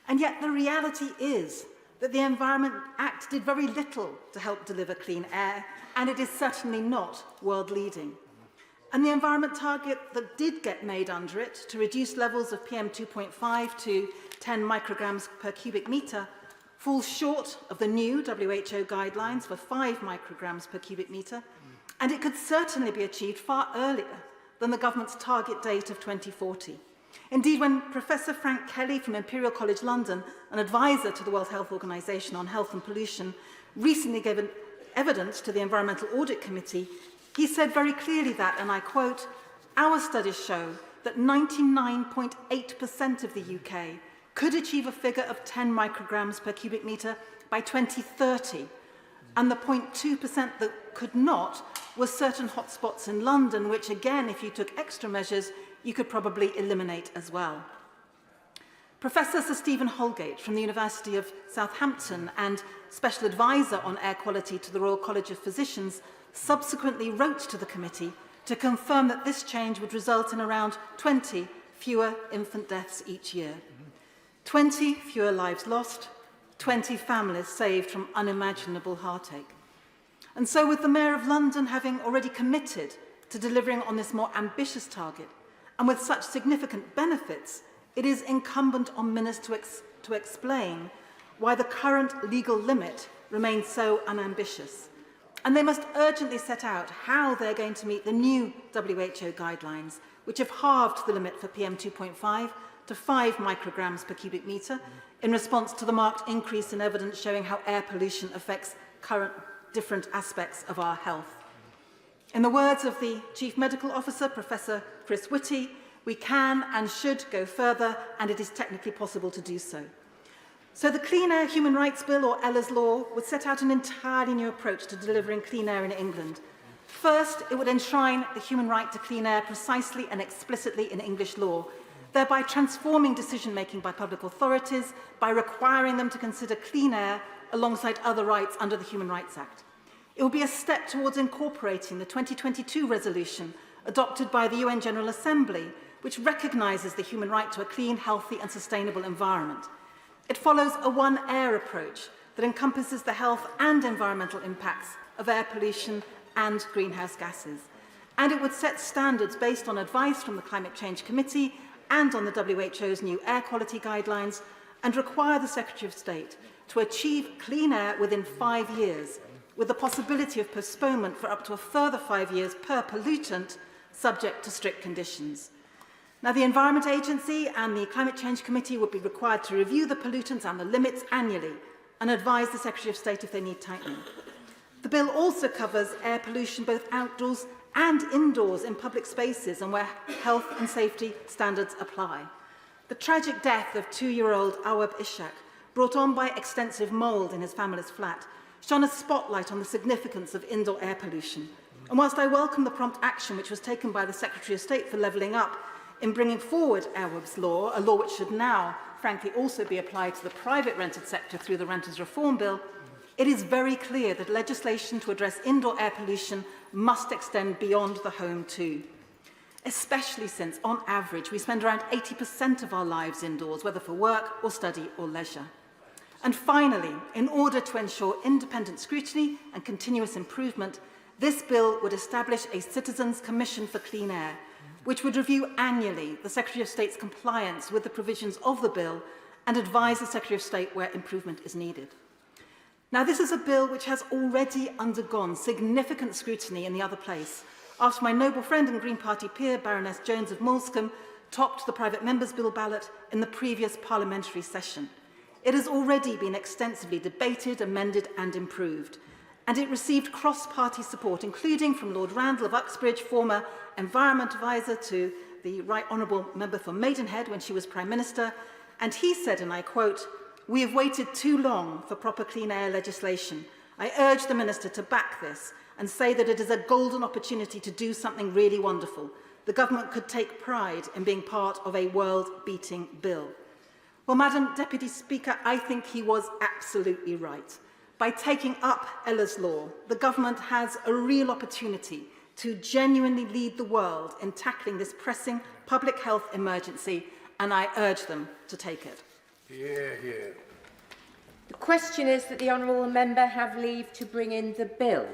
And yet the reality is that the Environment Act did very little to help deliver clean air, and it is certainly not world-leading. And the environment target that did get made under it to reduce levels of PM 2.5 to 10 micrograms per cubic metre falls short of the new WHO guidelines for 5 micrograms per cubic metre, and it could certainly be achieved far earlier than the government's target date of 2040. Indeed, when Professor Frank Kelly from Imperial College London, an advisor to the World Health Organization on health and pollution, recently gave evidence to the Environmental Audit Committee, he said very clearly that, and I quote, "Our studies show that 99.8% of the UK could achieve a figure of 10 micrograms per cubic metre by 2030, and the 0.2% that could not was certain hotspots in London, which again, if you took extra measures, you could probably eliminate as well." Professor Sir Stephen Holgate from the University of Southampton and Special Advisor on Air Quality to the Royal College of Physicians subsequently wrote to the committee to confirm that this change would result in around 20 fewer infant deaths each year. 20 fewer lives lost, 20 families saved from unimaginable heartache. And so with the Mayor of London having already committed to delivering on this more ambitious target, and with such significant benefits, it is incumbent on ministers to explain why the current legal limit remains so unambitious. And they must urgently set out how they're going to meet the new WHO guidelines, which have halved the limit for PM 2.5 to 5 micrograms per cubic metre in response to the marked increase in evidence showing how air pollution affects current different aspects of our health. In the words of the Chief Medical Officer, Professor Chris Whitty, we can and should go further, and it is technically possible to do so. So the Clean Air Human Rights Bill, or Ella's Law, would set out an entirely new approach to delivering clean air in England. First, it would enshrine the human right to clean air precisely and explicitly in English law, thereby transforming decision-making by public authorities by requiring them to consider clean air alongside other rights under the Human Rights Act. It would be a step towards incorporating the 2022 resolution adopted by the UN General Assembly, which recognises the human right to a clean, healthy and sustainable environment. It follows a one air approach that encompasses the health and environmental impacts of air pollution and greenhouse gases. And it would set standards based on advice from the Climate Change Committee and on the WHO's new air quality guidelines, and require the Secretary of State to achieve clean air within 5 years, with the possibility of postponement for up to a further 5 years per pollutant, subject to strict conditions. Now, the Environment Agency and the Climate Change Committee would be required to review the pollutants and the limits annually and advise the Secretary of State if they need tightening. The bill also covers air pollution both outdoors and indoors in public spaces and where health and safety standards apply. The tragic death of 2-year-old Awab Ishak, brought on by extensive mould in his family's flat, shone a spotlight on the significance of indoor air pollution. And whilst I welcome the prompt action which was taken by the Secretary of State for levelling up in bringing forward Awab's law, a law which should now, frankly, also be applied to the private rented sector through the Renters Reform Bill, it is very clear that legislation to address indoor air pollution must extend beyond the home too. Especially since, on average, we spend around 80% of our lives indoors, whether for work or study or leisure. And finally, in order to ensure independent scrutiny and continuous improvement, this bill would establish a Citizens' Commission for Clean Air, which would review annually the Secretary of State's compliance with the provisions of the bill and advise the Secretary of State where improvement is needed. Now, this is a bill which has already undergone significant scrutiny in the other place, after my noble friend and Green Party peer, Baroness Jones of Moulscombe, topped the private members' bill ballot in the previous parliamentary session. It has already been extensively debated, amended and improved, and it received cross-party support, including from Lord Randall of Uxbridge, former Environment Advisor to the Right Honourable Member for Maidenhead when she was Prime Minister, and he said, and I quote, "We have waited too long for proper clean air legislation. I urge the Minister to back this and say that it is a golden opportunity to do something really wonderful. The government could take pride in being part of a world-beating bill." Well, Madam Deputy Speaker, I think he was absolutely right. By taking up Ella's Law, the government has a real opportunity to genuinely lead the world in tackling this pressing public health emergency, and I urge them to take it. Hear, hear. The question is that the honourable member have leave to bring in the bill.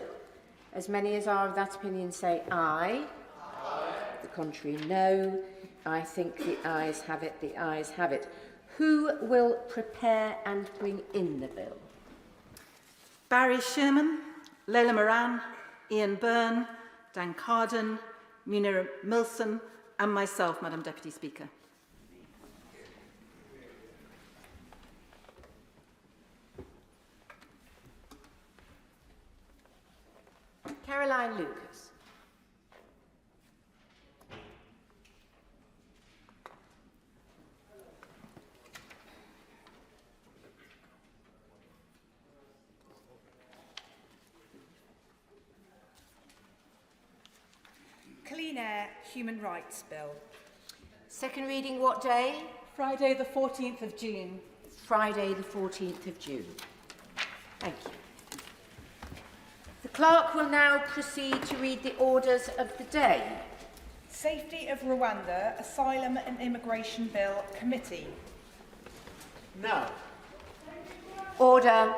As many as are of that opinion say aye. Aye. The contrary, no. I think the ayes have it. The ayes have it. Who will prepare and bring in the bill? Barry Sherman, Leila Moran, Ian Byrne, Dan Carden, Munira Milson and myself, Madam Deputy Speaker. Caroline Lucas. Clean Air Human Rights Bill. Second reading what day? Friday the 14th of June. Friday the 14th of June. Thank you. The clerk will now proceed to read the orders of the day. Safety of Rwanda Asylum and Immigration Bill Committee. No. Order.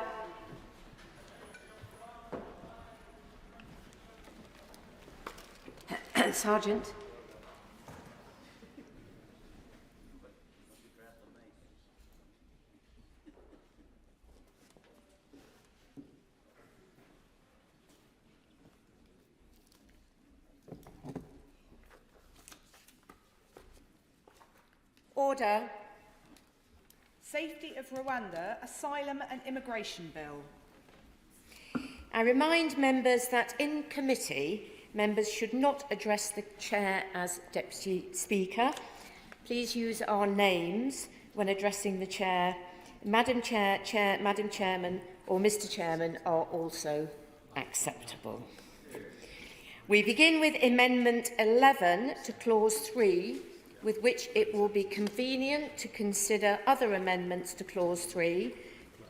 Sergeant. Order. Safety of Rwanda Asylum and Immigration Bill. I remind members that in committee Members should not address the Chair as Deputy Speaker. Please use our names when addressing the Chair. Madam Chair, Madam Chairman or Mr Chairman are also acceptable. We begin with Amendment 11 to Clause 3, with which it will be convenient to consider other amendments to Clause 3.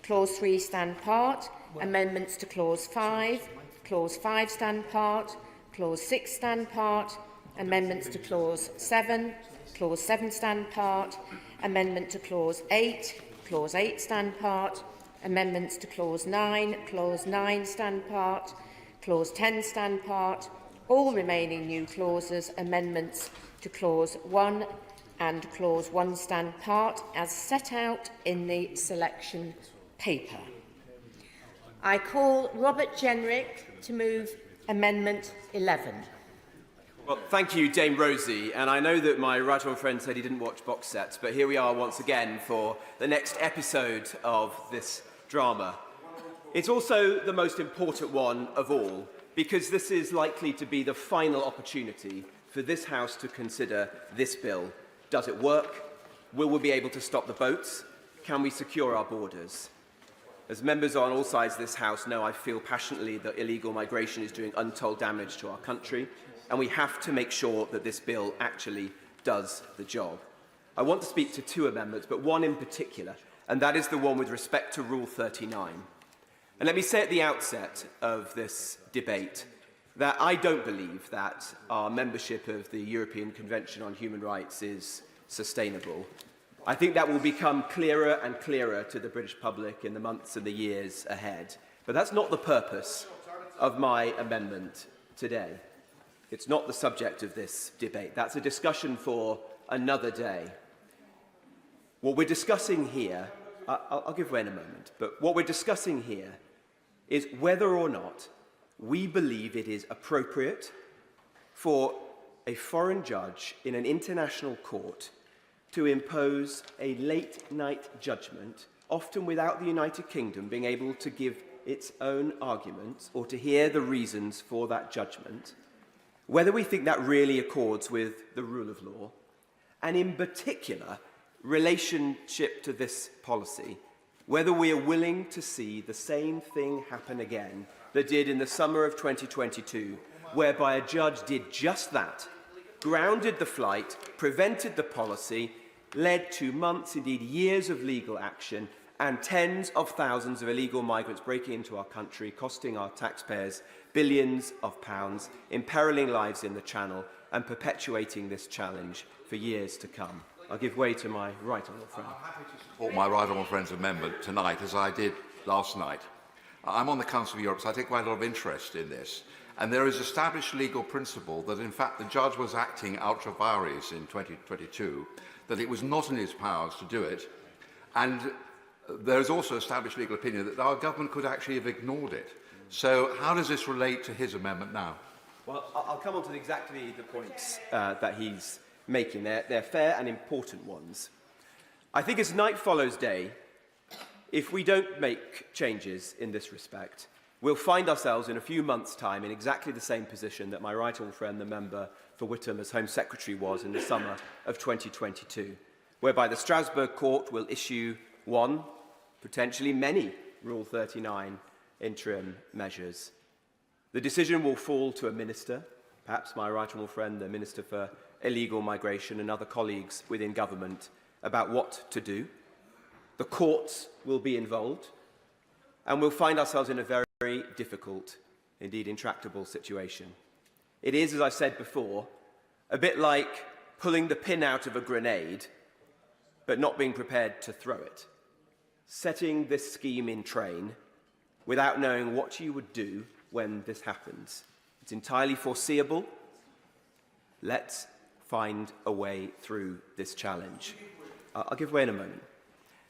Clause 3 stand part, amendments to Clause 5, Clause 5 stand part, Clause 6 stand part, amendments to Clause 7, Clause 7 stand part, amendment to Clause 8, Clause 8 stand part, amendments to Clause 9 stand part, Clause 10 stand part, all remaining new clauses, amendments to Clause 1 and Clause 1 stand part as set out in the selection paper. I call Robert Jenrick to move Amendment 11. Well, thank you, Dame Rosie. And I know that my right honourable friend said he didn't watch box sets, but here we are once again for the next episode of this drama. It's also the most important one of all, because this is likely to be the final opportunity for this House to consider this bill. Does it work? Will we be able to stop the boats? Can we secure our borders? As members on all sides of this House know, I feel passionately that illegal migration is doing untold damage to our country, and we have to make sure that this bill actually does the job. I want to speak to two amendments, but one in particular, and that is the one with respect to Rule 39. And let me say at the outset of this debate that I don't believe that our membership of the European Convention on Human Rights is sustainable. I think that will become clearer and clearer to the British public in the months and the years ahead. But that's not the purpose of my amendment today. It's not the subject of this debate. That's a discussion for another day. What we're discussing here, I'll give way in a moment, but what we're discussing here is whether or not we believe it is appropriate for a foreign judge in an international court to impose a late-night judgment, often without the United Kingdom being able to give its own arguments or to hear the reasons for that judgment, whether we think that really accords with the rule of law, and in particular, relationship to this policy, whether we are willing to see the same thing happen again that did in the summer of 2022, whereby a judge did just that, grounded the flight, prevented the policy, led to months, indeed years of legal action, and tens of thousands of illegal migrants breaking into our country, costing our taxpayers billions of pounds, imperiling lives in the Channel, and perpetuating this challenge for years to come. I'll give way to my right honourable friend. I'm happy to support my right honourable friend's amendment tonight, as I did last night. I'm on the Council of Europe, so I take quite a lot of interest in this. And there is established legal principle that, in fact, the judge was acting ultra vires in 2022, that it was not in his powers to do it. And there is also established legal opinion that our government could actually have ignored it. So how does this relate to his amendment now? Well, I'll come on to exactly the points that he's making. They're fair and important ones. I think as night follows day, if we don't make changes in this respect, we'll find ourselves in a few months' time in exactly the same position that my right honourable friend, the member for Whittam, as Home Secretary, was in the summer of 2022, whereby the Strasbourg Court will issue one, potentially many, Rule 39 interim measures. The decision will fall to a minister, perhaps my right honourable friend, the Minister for Illegal Migration, and other colleagues within government, about what to do. The courts will be involved, and we'll find ourselves in a very difficult, indeed intractable situation. It is, as I said before, a bit like pulling the pin out of a grenade, but not being prepared to throw it. Setting this scheme in train without knowing what you would do when this happens. It's entirely foreseeable. Let's find a way through this challenge. I'll give way in a moment.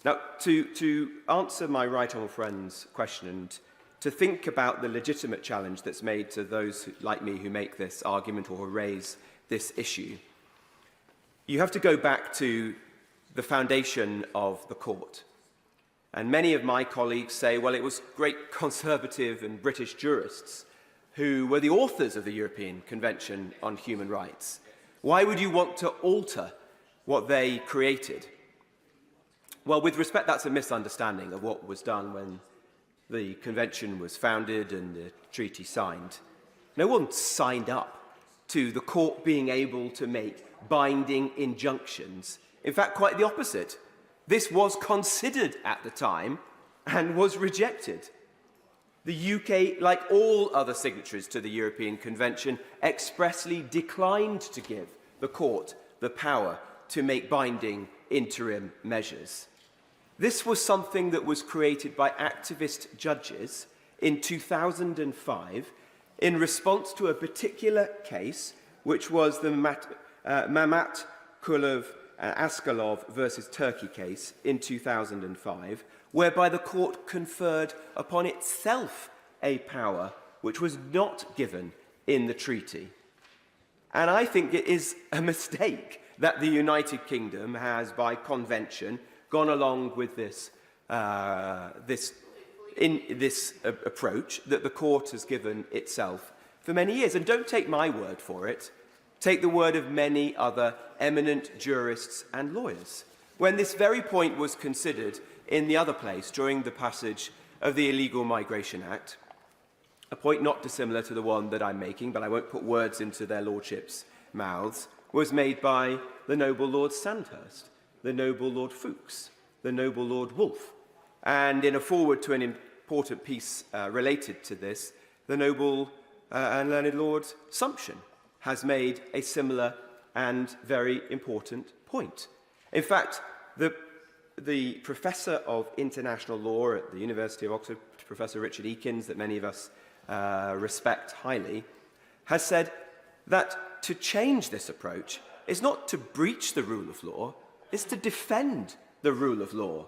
Now, to answer my right honourable friend's question and to think about the legitimate challenge that's made to those like me who make this argument or who raise this issue, you have to go back to the foundation of the court. And many of my colleagues say, well, it was great Conservative and British jurists who were the authors of the European Convention on Human Rights? Why would you want to alter what they created? Well, with respect, that's a misunderstanding of what was done when the convention was founded and the treaty signed. No one signed up to the court being able to make binding injunctions. In fact, quite the opposite. This was considered at the time and was rejected. The UK, like all other signatories to the European Convention, expressly declined to give the court the power to make binding interim measures. This was something that was created by activist judges in 2005 in response to a particular case, which was the Mamat Kulov Askalov versus Turkey case in 2005, whereby the court conferred upon itself a power which was not given in the treaty. And I think it is a mistake that the United Kingdom has, by convention, gone along with this approach that the court has given itself for many years. And don't take my word for it. Take the word of many other eminent jurists and lawyers. When this very point was considered in the other place during the passage of the Illegal Migration Act, a point not dissimilar to the one that I'm making, but I won't put words into their lordships' mouths, was made by the noble Lord Sandhurst, the noble Lord Fuchs, the noble Lord Wolfe. And in a foreword to an important piece related to this, the noble and learned Lord Sumption has made a similar and very important point. In fact, the professor of international law at the University of Oxford, Professor Richard Eakins, that many of us respect highly, has said that to change this approach is not to breach the rule of law, it's to defend the rule of law,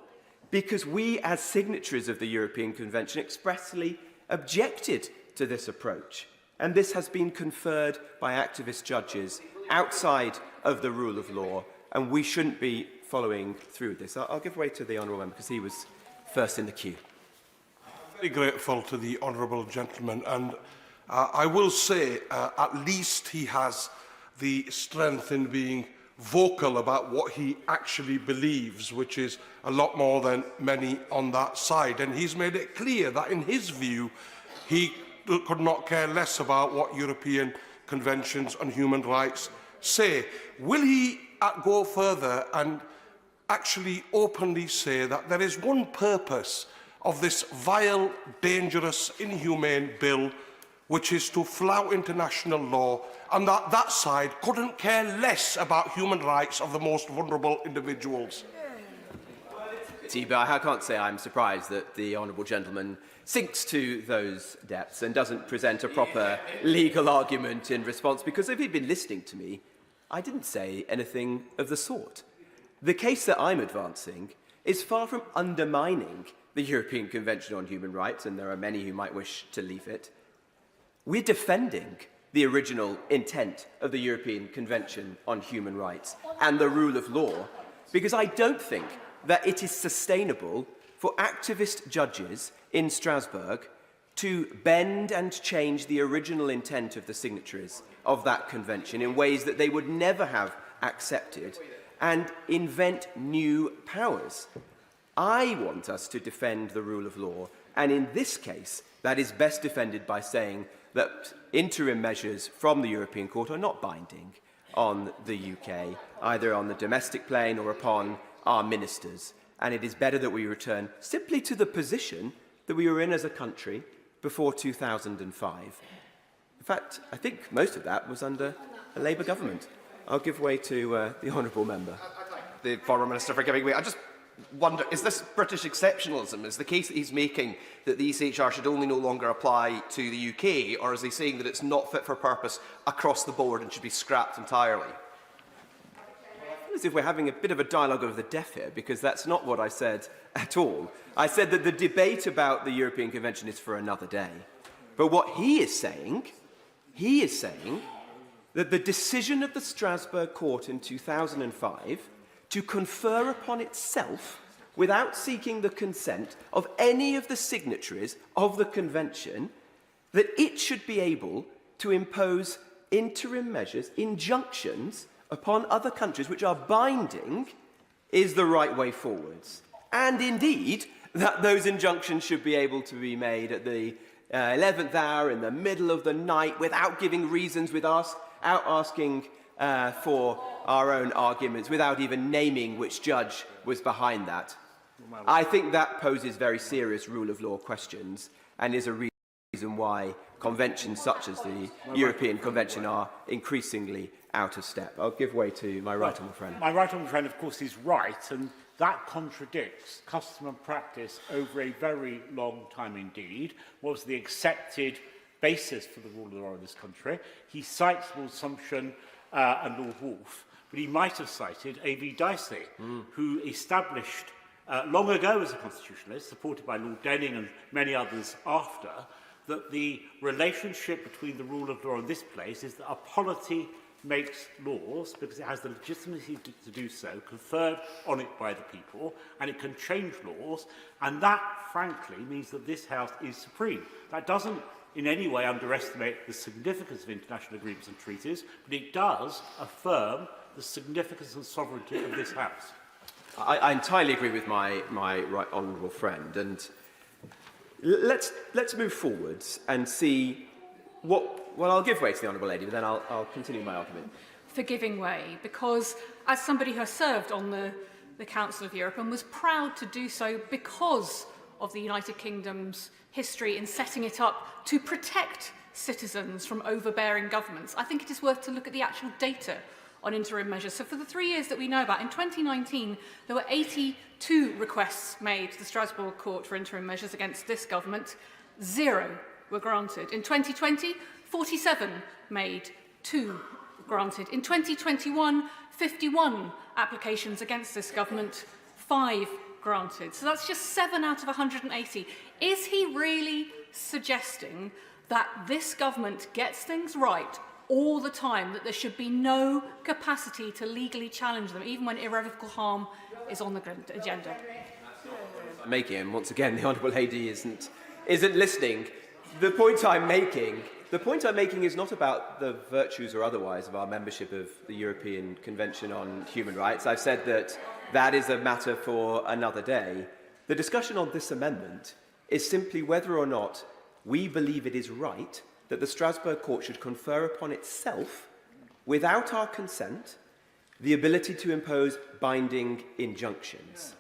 because we as signatories of the European Convention expressly objected to this approach. And this has been conferred by activist judges outside of the rule of law, and we shouldn't be following through this. I'll give way to the honourable member because he was first in the queue. I'm very grateful to the honourable gentleman, and I will say at least he has the strength in being vocal about what he actually believes, which is a lot more than many on that side. And he's made it clear that in his view, he could not care less about what European conventions on human rights say. Will he go further and actually openly say that there is one purpose of this vile, dangerous, inhumane bill, which is to flout international law, and that that side couldn't care less about human rights of the most vulnerable individuals? But I can't say I'm surprised that the honourable gentleman sinks to those depths and doesn't present a proper legal argument in response, because if he'd been listening to me, I didn't say anything of the sort. The case that I'm advancing is far from undermining the European Convention on Human Rights, and there are many who might wish to leave it. We're defending the original intent of the European Convention on Human Rights and the rule of law, because I don't think that it is sustainable for activist judges in Strasbourg to bend and change the original intent of the signatories of that convention in ways that they would never have accepted and invent new powers. I want us to defend the rule of law, and in this case, that is best defended by saying that interim measures from the European Court are not binding on the UK, either on the domestic plane or upon our ministers. And it is better that we return simply to the position that we were in as a country before 2005. In fact, I think most of that was under a Labour government. I'll give way to the honourable member. The Foreign Minister for giving way. I just wonder, is this British exceptionalism? Is the case that he's making that the ECHR should only no longer apply to the UK, or is he saying that it's not fit for purpose across the board and should be scrapped entirely? As if we're having a bit of a dialogue over the deaf here, because that's not what I said at all. I said that the debate about the European Convention is for another day. But what he is saying that the decision of the Strasbourg Court in 2005 to confer upon itself, without seeking the consent of any of the signatories of the Convention, that it should be able to impose interim measures, injunctions upon other countries which are binding is the right way forwards. And indeed, that those injunctions should be able to be made at the 11th hour, in the middle of the night, without giving reasons, without asking for our own arguments, without even naming which judge was behind that. I think that poses very serious rule of law questions and is a reason why conventions such as the European Convention are increasingly out of step. I'll give way to my right honourable friend. My right honourable friend, of course, is right, and that contradicts custom and practice over a very long time indeed. What was the accepted basis for the rule of law in this country? He cites Lord Sumption and Lord Wolfe, but he might have cited A.V. Dicey, who established long ago as a constitutionalist, supported by Lord Denning and many others after, that the relationship between the rule of law in this place is that a polity makes laws because it has the legitimacy to do so, conferred on it by the people, and it can change laws, and that, frankly, means that this House is supreme. That doesn't in any way underestimate the significance of international agreements and treaties, but it does affirm the significance and sovereignty of this House. I entirely agree with my right honourable friend, and let's move forwards and see what. Well, I'll give way to the honourable lady, but then I'll continue my argument. For giving way, because as somebody who has served on the Council of Europe and was proud to do so because of the United Kingdom's history in setting it up to protect citizens from overbearing governments, I think it is worth to look at the actual data on interim measures. So for the 3 years that we know about, in 2019, there were 82 requests made to the Strasbourg Court for interim measures against this government. 0 were granted. In 2020, 47 made, 2 granted. In 2021, 51 applications against this government, 5 granted. So that's just 7 out of 180. Is he really suggesting that this government gets things right all the time, that there should be no capacity to legally challenge them, even when irrevocable harm is on the agenda? Making, and once again, the honourable lady isn't listening. The point I'm making is not about the virtues or otherwise of our membership of the European Convention on Human Rights. I've said that that is a matter for another day. The discussion on this amendment is simply whether or not we believe it is right that the Strasbourg Court should confer upon itself, without our consent, the ability to impose binding injunctions.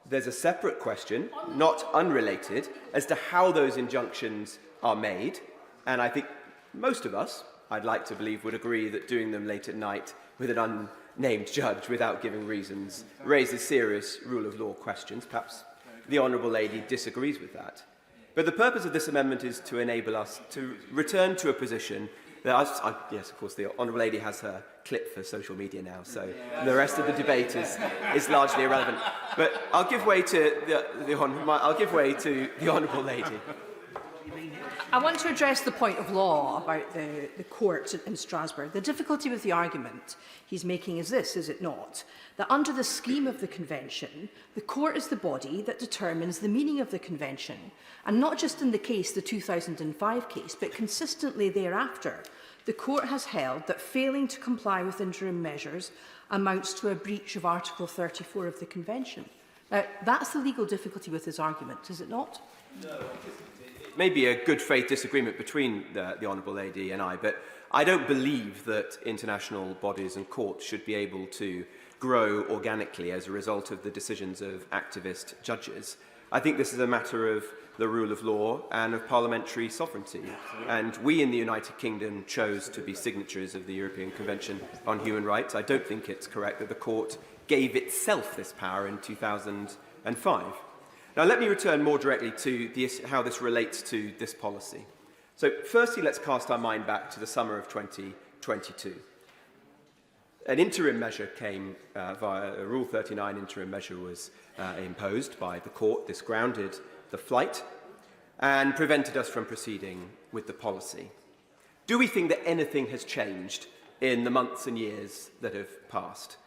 There's a separate question, not unrelated, as to how those injunctions are made, and I think most of us, I'd like to believe, would agree that doing them late at night with an unnamed judge without giving reasons raises serious rule of law questions. Perhaps the honourable lady disagrees with that. But the purpose of this amendment is to enable us to return to a position that, yes, of course, the honourable lady has her clip for social media now, so the rest of the debate is largely irrelevant. But I'll give way to I'll give way to the honourable lady. I want to address the point of law about the courts in Strasbourg. The difficulty with the argument he's making is this, is it not? That under the scheme of the Convention, the court is the body that determines the meaning of the Convention. And not just in the case, the 2005 case, but consistently thereafter, the court has held that failing to comply with interim measures amounts to a breach of Article 34 of the Convention. Now, that's the legal difficulty with his argument, is it not? No. Maybe a good faith disagreement between the honourable lady and I, but I don't believe that international bodies and courts should be able to grow organically as a result of the decisions of activist judges. I think this is a matter of the rule of law and of parliamentary sovereignty. And we in the United Kingdom chose to be signatories of the European Convention on Human Rights. I don't think it's correct that the court gave itself this power in 2005. Now, let me return more directly to how this relates to this policy. So, firstly, let's cast our mind back to the summer of 2022. An interim measure came via a Rule 39 interim measure was imposed by the court. This grounded the flight and prevented us from proceeding with the policy. Do we think that anything has changed in the months and years that have passed?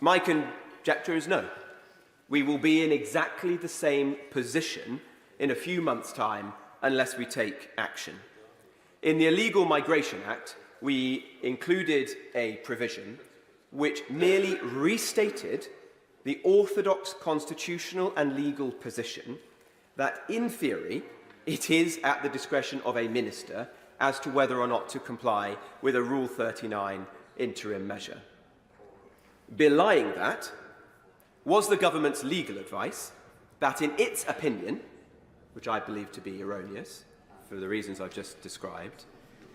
My conjecture is no. We will be in exactly the same position in a few months' time unless we take action. In the Illegal Migration Act, we included a provision which merely restated the orthodox constitutional and legal position that, in theory, it is at the discretion of a minister as to whether or not to comply with a Rule 39 interim measure. Belying that was the government's legal advice that, in its opinion, which I believe to be erroneous for the reasons I've just described,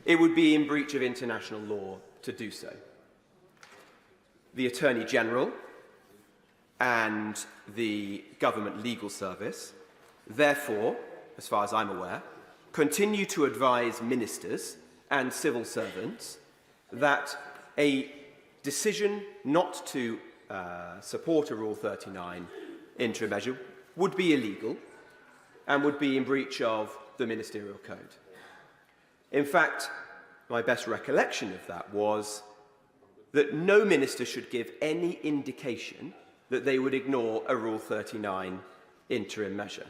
it would be in breach of international law to do so. The Attorney General and the Government Legal Service, therefore, as far as I'm aware, continue to advise ministers and civil servants that a decision not to support a Rule 39 interim measure would be illegal and would be in breach of the Ministerial Code. In fact, my best recollection of that was that no minister should give any indication that they would ignore a Rule 39 interim measure.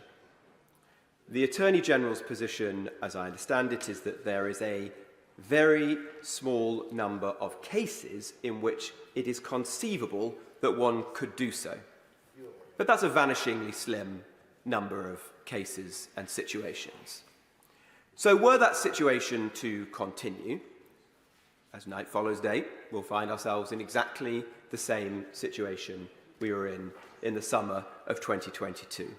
The Attorney General's position, as I understand it, is that there is a very small number of cases in which it is conceivable that one could do so. But that's a vanishingly slim number of cases and situations. So were that situation to continue, as night follows day, we'll find ourselves in exactly the same situation we were in the summer of 2022.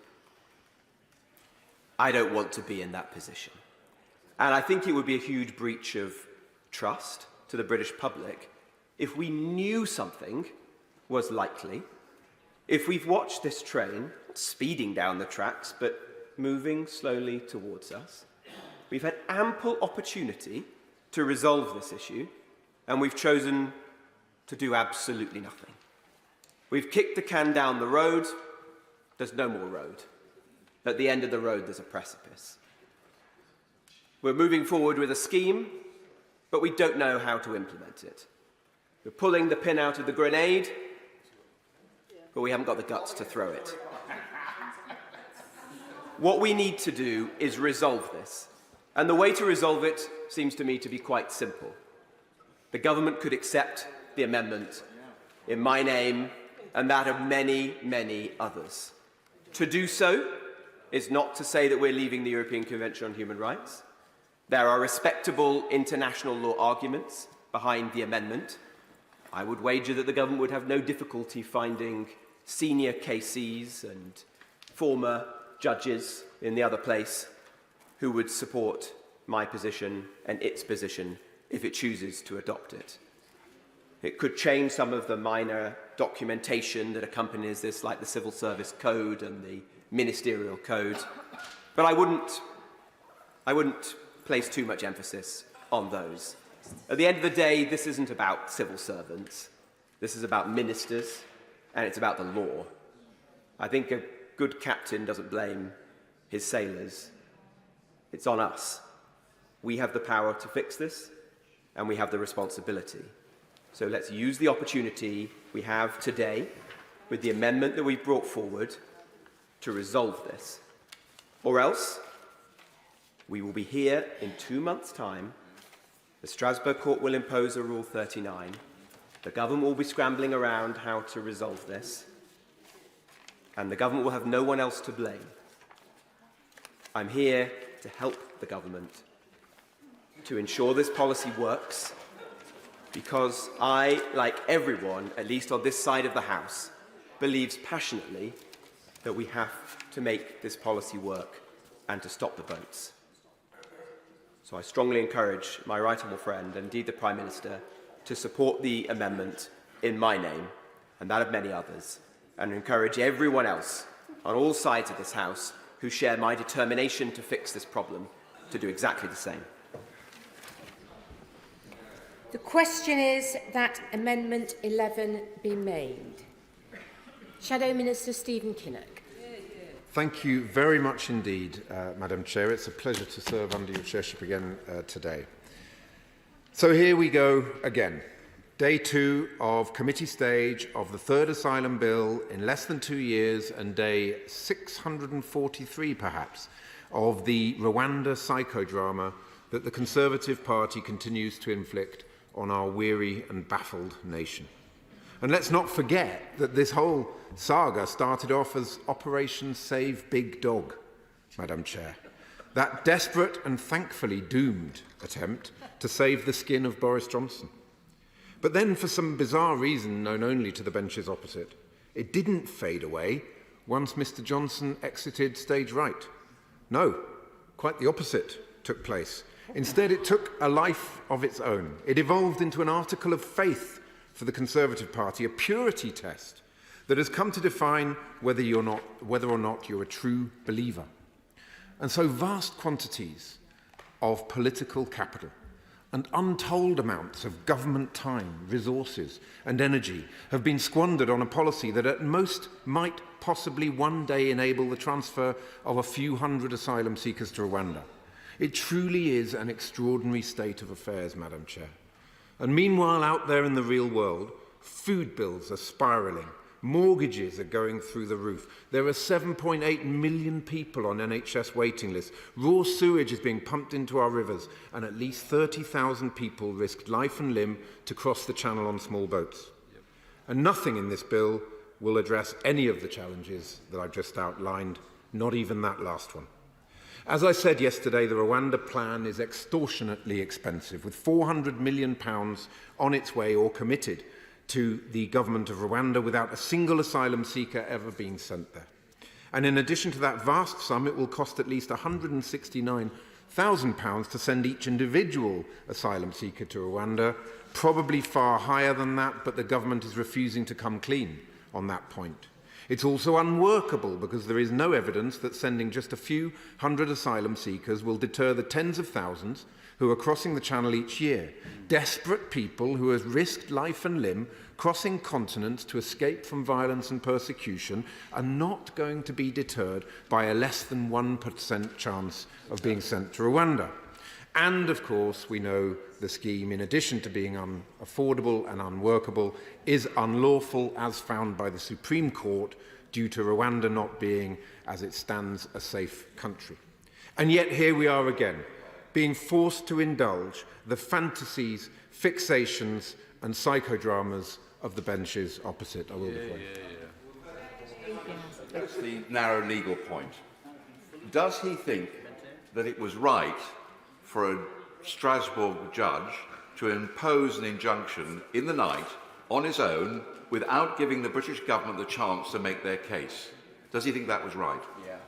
I don't want to be in that position. And I think it would be a huge breach of trust to the British public if we knew something was likely, if we've watched this train speeding down the tracks but moving slowly towards us. We've had ample opportunity to resolve this issue, and we've chosen to do absolutely nothing. We've kicked the can down the road. There's no more road. At the end of the road, there's a precipice. We're moving forward with a scheme, but we don't know how to implement it. We're pulling the pin out of the grenade, but we haven't got the guts to throw it. What we need to do is resolve this. And the way to resolve it seems to me to be quite simple. The government could accept the amendment in my name and that of many, many others. To do so is not to say that we're leaving the European Convention on Human Rights. There are respectable international law arguments behind the amendment. I would wager that the government would have no difficulty finding senior KCs and former judges in the other place who would support my position and its position if it chooses to adopt it. It could change some of the minor documentation that accompanies this, like the Civil Service Code and the Ministerial Code, but I wouldn't place too much emphasis on those. At the end of the day, this isn't about civil servants. This is about ministers, and it's about the law. I think a good captain doesn't blame his sailors. It's on us. We have the power to fix this, and we have the responsibility. So let's use the opportunity we have today with the amendment that we've brought forward to resolve this. Or else, we will be here in 2 months' time. The Strasbourg Court will impose a Rule 39. The government will be scrambling around how to resolve this. And the government will have no one else to blame. I'm here to help the government to ensure this policy works, because I, like everyone, at least on this side of the House, believes passionately that we have to make this policy work and to stop the boats. So I strongly encourage my right honourable friend, and indeed the Prime Minister, to support the amendment in my name and that of many others, and encourage everyone else on all sides of this House who share my determination to fix this problem to do exactly the same. The question is that Amendment 11 be made. Shadow Minister Stephen Kinnock. Thank you very much indeed, Madam Chair. It's a pleasure to serve under your chairship again today. So here we go again. Day 2 of committee stage of the third asylum bill in less than 2 years, and day 643 perhaps of the Rwanda psychodrama that the Conservative Party continues to inflict on our weary and baffled nation. And let's not forget that this whole saga started off as Operation Save Big Dog, Madam Chair. That desperate and thankfully doomed attempt to save the skin of Boris Johnson. But then, for some bizarre reason known only to the benches opposite, it didn't fade away once Mr. Johnson exited stage right. No, quite the opposite took place. Instead, it took a life of its own. It evolved into an article of faith for the Conservative Party, a purity test that has come to define whether or not you're a true believer. And so vast quantities of political capital and untold amounts of government time, resources and energy have been squandered on a policy that at most might possibly one day enable the transfer of a few hundred asylum seekers to Rwanda. It truly is an extraordinary state of affairs, Madam Chair. And meanwhile, out there in the real world, food bills are spiralling, mortgages are going through the roof. There are 7.8 million people on NHS waiting lists. Raw sewage is being pumped into our rivers, and at least 30,000 people risked life and limb to cross the channel on small boats. And nothing in this bill will address any of the challenges that I've just outlined, not even that last one. As I said yesterday, the Rwanda plan is extortionately expensive, with £400 million on its way or committed to the government of Rwanda without a single asylum seeker ever being sent there. And in addition to that vast sum, it will cost at least £169,000 to send each individual asylum seeker to Rwanda, probably far higher than that, but the government is refusing to come clean on that point. It's also unworkable because there is no evidence that sending just a few hundred asylum seekers will deter the tens of thousands who are crossing the channel each year. Desperate people who have risked life and limb crossing continents to escape from violence and persecution are not going to be deterred by a less than 1% chance of being sent to Rwanda. And, of course, we know the scheme, in addition to being unaffordable and unworkable, is unlawful as found by the Supreme Court due to Rwanda not being, as it stands, a safe country. And yet here we are again, being forced to indulge the fantasies, fixations and psychodramas of the benches opposite. I will be quiet. That's the narrow legal point. Does he think that it was right for a Strasbourg judge to impose an injunction in the night on his own without giving the British government the chance to make their case? Does he think that was right? Yeah.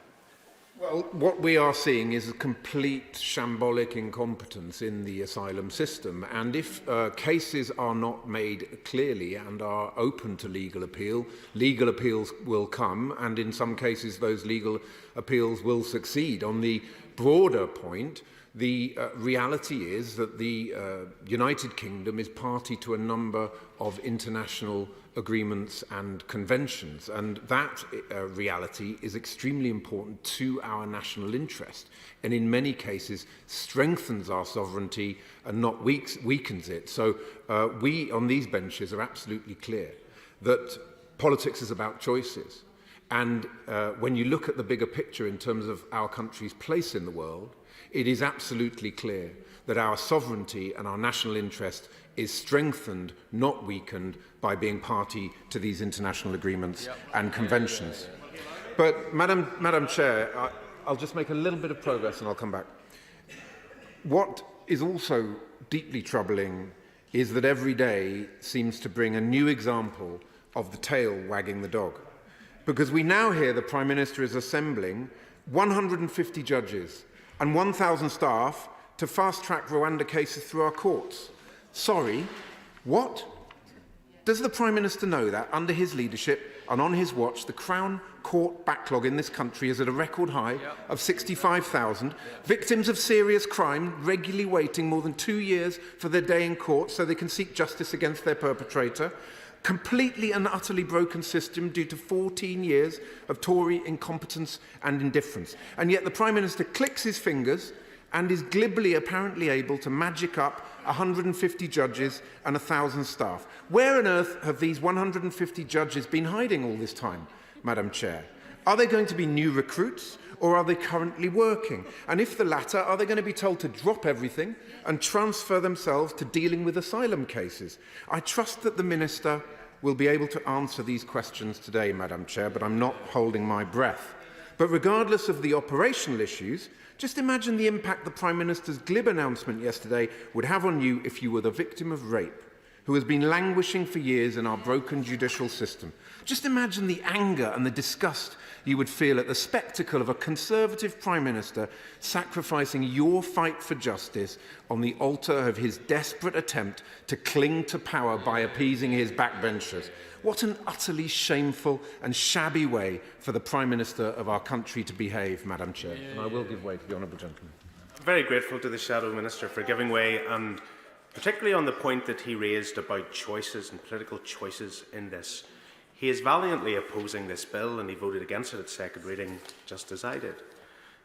Well, what we are seeing is a complete shambolic incompetence in the asylum system, and if cases are not made clearly and are open to legal appeals will come, and in some cases those legal appeals will succeed. On the broader point, the reality is that the United Kingdom is party to a number of international agreements and conventions, and that reality is extremely important to our national interest, and in many cases strengthens our sovereignty and not weakens it. So we on these benches are absolutely clear that politics is about choices, and when you look at the bigger picture in terms of our country's place in the world, it is absolutely clear that our sovereignty and our national interest is strengthened, not weakened, by being party to these international agreements and conventions. But, Madam Chair, I'll just make a little bit of progress and I'll come back. What is also deeply troubling is that every day seems to bring a new example of the tail wagging the dog. Because we now hear the Prime Minister is assembling 150 judges and 1,000 staff to fast-track Rwanda cases through our courts. Sorry, what? Does the Prime Minister know that under his leadership and on his watch, the Crown Court backlog in this country is at a record high of 65,000, victims of serious crime regularly waiting more than 2 years for their day in court so they can seek justice against their perpetrator, completely and utterly broken system due to 14 years of Tory incompetence and indifference. And yet the Prime Minister clicks his fingers and is glibly apparently able to magic up 150 judges and 1,000 staff. Where on earth have these 150 judges been hiding all this time, Madam Chair? Are they going to be new recruits, or are they currently working? And if the latter, are they going to be told to drop everything and transfer themselves to dealing with asylum cases? I trust that the Minister will be able to answer these questions today, Madam Chair, but I'm not holding my breath. But regardless of the operational issues, just imagine the impact the Prime Minister's glib announcement yesterday would have on you if you were the victim of rape, who has been languishing for years in our broken judicial system. Just imagine the anger and the disgust you would feel at the spectacle of a Conservative Prime Minister sacrificing your fight for justice on the altar of his desperate attempt to cling to power by appeasing his backbenchers. What an utterly shameful and shabby way for the Prime Minister of our country to behave, Madam Chair. And I will give way to the honourable gentleman. I'm very grateful to the Shadow Minister for giving way, and particularly on the point that he raised about choices and political choices in this. He is valiantly opposing this bill and he voted against it at second reading, just as I did.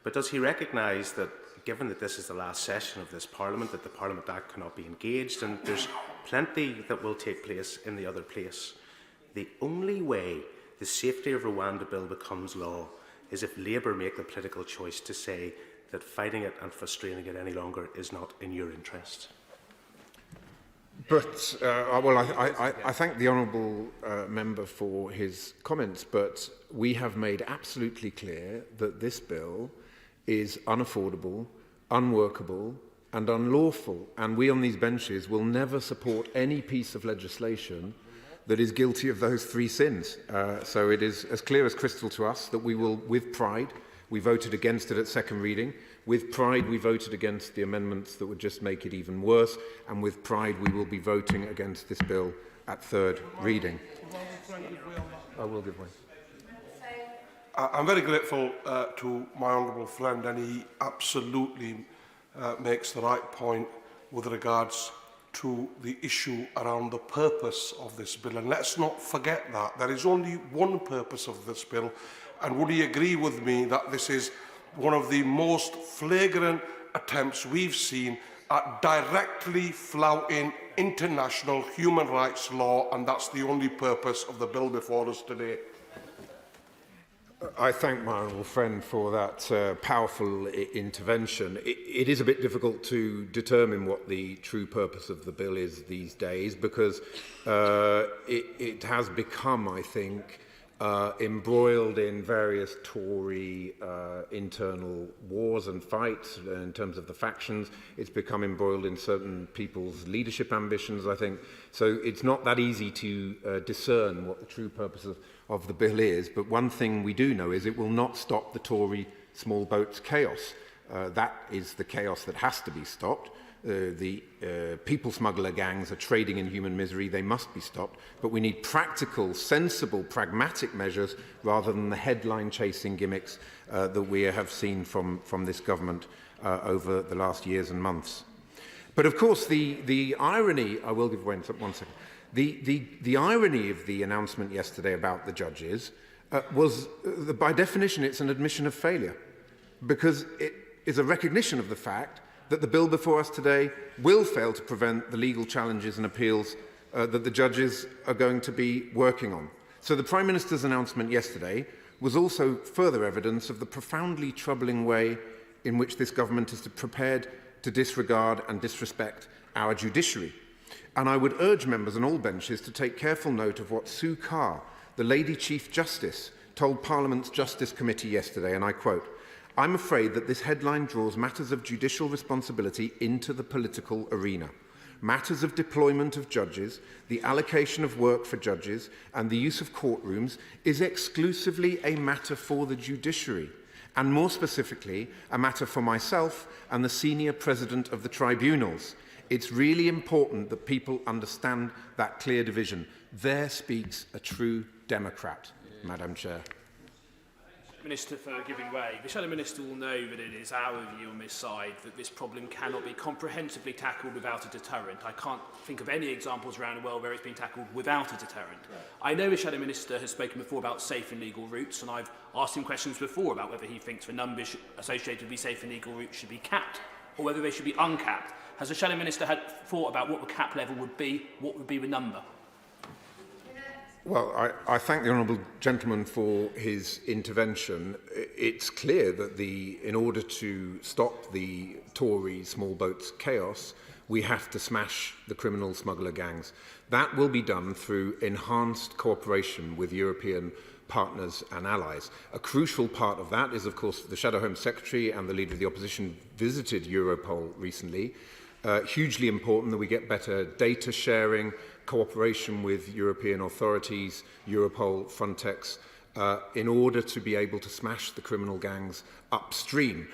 But does he recognise that, given that this is the last session of this Parliament, that the Parliament Act cannot be engaged and there's plenty that will take place in the other place? The only way the Safety of Rwanda bill becomes law is if Labour make the political choice to say that fighting it and frustrating it any longer is not in your interest. But, well, I thank the honourable member for his comments, but we have made absolutely clear that this bill is unaffordable, unworkable and unlawful, and we on these benches will never support any piece of legislation that is guilty of those three sins. So it is as clear as crystal to us that we will, with pride, we voted against it at second reading. With pride, we voted against the amendments that would just make it even worse. And with pride, we will be voting against this bill at third reading. I will give way. I'm very grateful to my honourable friend, and he absolutely makes the right point with regards to the issue around the purpose of this bill. And let's not forget that there is only one purpose of this bill. And would he agree with me that this is one of the most flagrant attempts we've seen at directly flouting international human rights law, and that's the only purpose of the bill before us today? I thank my honourable friend for that powerful intervention. It is a bit difficult to determine what the true purpose of the bill is these days, because it has become, I think, embroiled in various Tory internal wars and fights in terms of the factions. It's become embroiled in certain people's leadership ambitions, I think. So it's not that easy to discern what the true purpose of the bill is. But one thing we do know is it will not stop the Tory small boats chaos. That is the chaos that has to be stopped. The people smuggler gangs are trading in human misery. They must be stopped. But we need practical, sensible, pragmatic measures rather than the headline-chasing gimmicks that we have seen from this government over the last years and months. But of course, the irony, I will give way in 1 second, the irony of the announcement yesterday about the judges was, by definition, it's an admission of failure, because it is a recognition of the fact that the bill before us today will fail to prevent the legal challenges and appeals that the judges are going to be working on. So the Prime Minister's announcement yesterday was also further evidence of the profoundly troubling way in which this government is prepared to disregard and disrespect our judiciary. And I would urge members on all benches to take careful note of what Sue Carr, the Lady Chief Justice, told Parliament's Justice Committee yesterday, and I quote, "I'm afraid that this headline draws matters of judicial responsibility into the political arena. Matters of deployment of judges, the allocation of work for judges, and the use of courtrooms is exclusively a matter for the judiciary, and more specifically, a matter for myself and the senior president of the tribunals. It's really important that people understand that clear division. There speaks a true democrat," Madam Chair. Minister for giving way. The Shadow Minister will know that it is our view on this side that this problem cannot be comprehensively tackled without a deterrent. I can't think of any examples around the world where it's been tackled without a deterrent. I know the Shadow Minister has spoken before about safe and legal routes, and I've asked him questions before about whether he thinks the numbers associated with safe and legal routes should be capped or whether they should be uncapped. Has the Shadow Minister had thought about what the cap level would be? What would be the number? Well, I thank the honourable gentleman for his intervention. It's clear that in order to stop the Tory small boats chaos, we have to smash the criminal smuggler gangs. That will be done through enhanced cooperation with European partners and allies. A crucial part of that is, of course, the Shadow Home Secretary and the Leader of the Opposition visited Europol recently. Hugely important that we get better data sharing, cooperation with European authorities, Europol, Frontex, in order to be able to smash the criminal gangs upstream.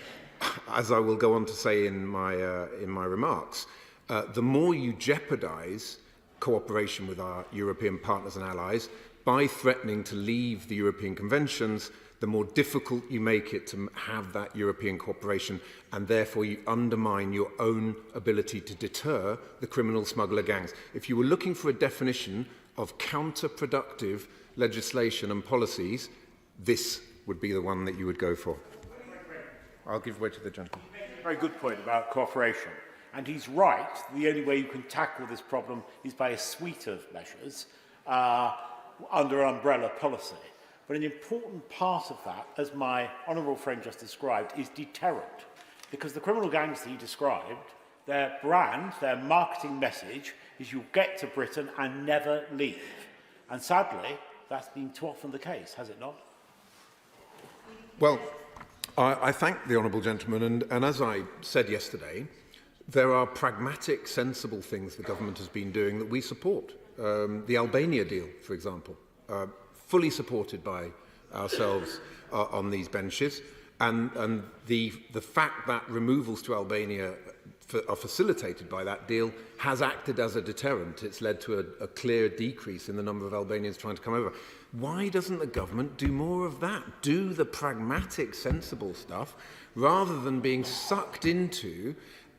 As I will go on to say in my remarks, the more you jeopardize cooperation with our European partners and allies by threatening to leave the European conventions, the more difficult you make it to have that European cooperation, and therefore you undermine your own ability to deter the criminal smuggler gangs. If you were looking for a definition of counterproductive legislation and policies, this would be the one that you would go for. I'll give way to the gentleman. Very good point about cooperation. And he's right, the only way you can tackle this problem is by a suite of measures under umbrella policy. But an important part of that, as my honourable friend just described, is deterrent. Because the criminal gangs that he described, their brand, their marketing message is you'll get to Britain and never leave. And sadly, that's been too often the case, has it not? Well, I thank the honourable gentleman, and as I said yesterday, there are pragmatic, sensible things the government has been doing that we support. The Albania deal, for example, fully supported by ourselves on these benches, and the fact that removals to Albania are facilitated by that deal has acted as a deterrent. It's led to a clear decrease in the number of Albanians trying to come over. Why doesn't the government do more of that? Do the pragmatic, sensible stuff, rather than being sucked into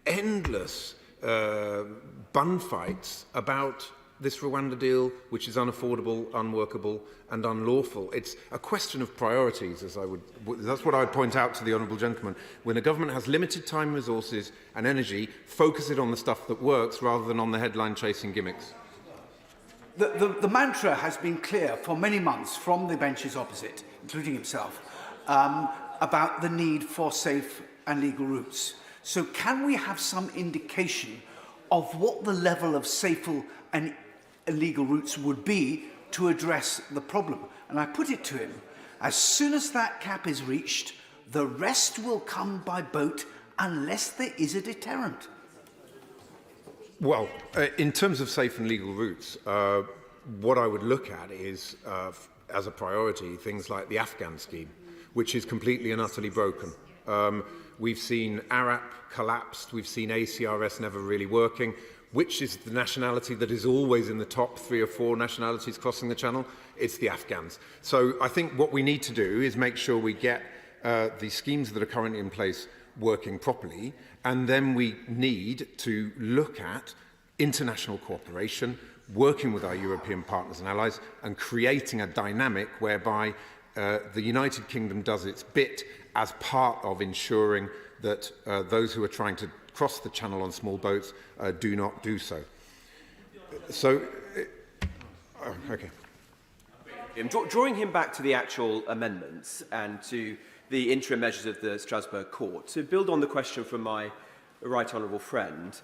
endless bun fights about this Rwanda deal, which is unaffordable, unworkable and unlawful. It's a question of priorities, that's what I would point out to the honourable gentleman. When a government has limited time, resources and energy, focus it on the stuff that works rather than on the headline-chasing gimmicks. The mantra has been clear for many months from the benches opposite, including himself, about the need for safe and legal routes. So can we have some indication of what the level of safe and illegal routes would be to address the problem? And I put it to him, as soon as that cap is reached, the rest will come by boat unless there is a deterrent. Well, in terms of safe and legal routes, what I would look at is, as a priority, things like the Afghan scheme, which is completely and utterly broken. We've seen ARAP collapsed, we've seen ACRS never really working. Which is the nationality that is always in the top 3 or 4 nationalities crossing the channel? It's the Afghans. So I think what we need to do is make sure we get the schemes that are currently in place working properly, and then we need to look at international cooperation, working with our European partners and allies, and creating a dynamic whereby the United Kingdom does its bit as part of ensuring that those who are trying to cross the channel on small boats do not do so. Okay. Drawing him back to the actual amendments and to the interim measures of the Strasbourg Court, to build on the question from my right honourable friend,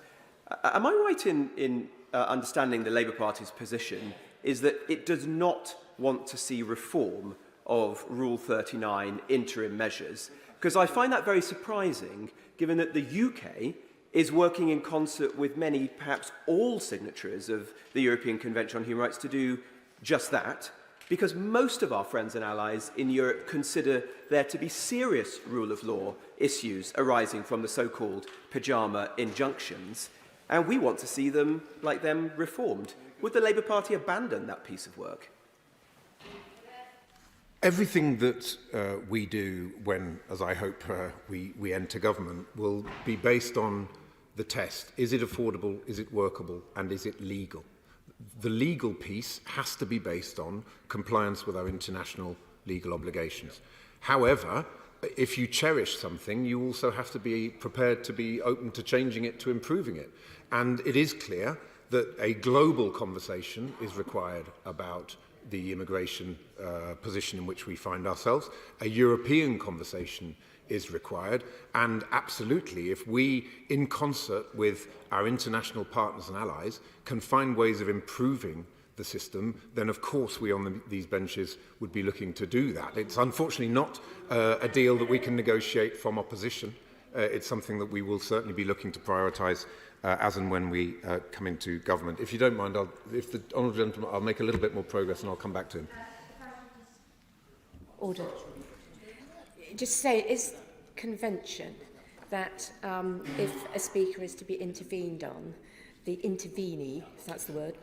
am I right in understanding the Labour Party's position is that it does not want to see reform of Rule 39 interim measures? Because I find that very surprising, given that the UK is working in concert with many, perhaps all signatories of the European Convention on Human Rights to do just that, because most of our friends and allies in Europe consider there to be serious rule of law issues arising from the so-called pyjama injunctions, and we want to see them, like them, reformed. Would the Labour Party abandon that piece of work? Everything that we do when, as I hope, we enter government will be based on the test. Is it affordable, is it workable, and is it legal? The legal piece has to be based on compliance with our international legal obligations. However, if you cherish something, you also have to be prepared to be open to changing it, to improving it. And it is clear that a global conversation is required about the immigration position in which we find ourselves. A European conversation is required, and absolutely, if we, in concert with our international partners and allies, can find ways of improving the system, then of course we on these benches would be looking to do that. It's unfortunately not a deal that we can negotiate from opposition. It's something that we will certainly be looking to prioritise as and when we come into government. If you don't mind, if the honourable gentleman, I'll make a little bit more progress and I'll come back to him. Order. Just say, is convention that if a speaker is to be intervened on, the intervenee, if that's the word,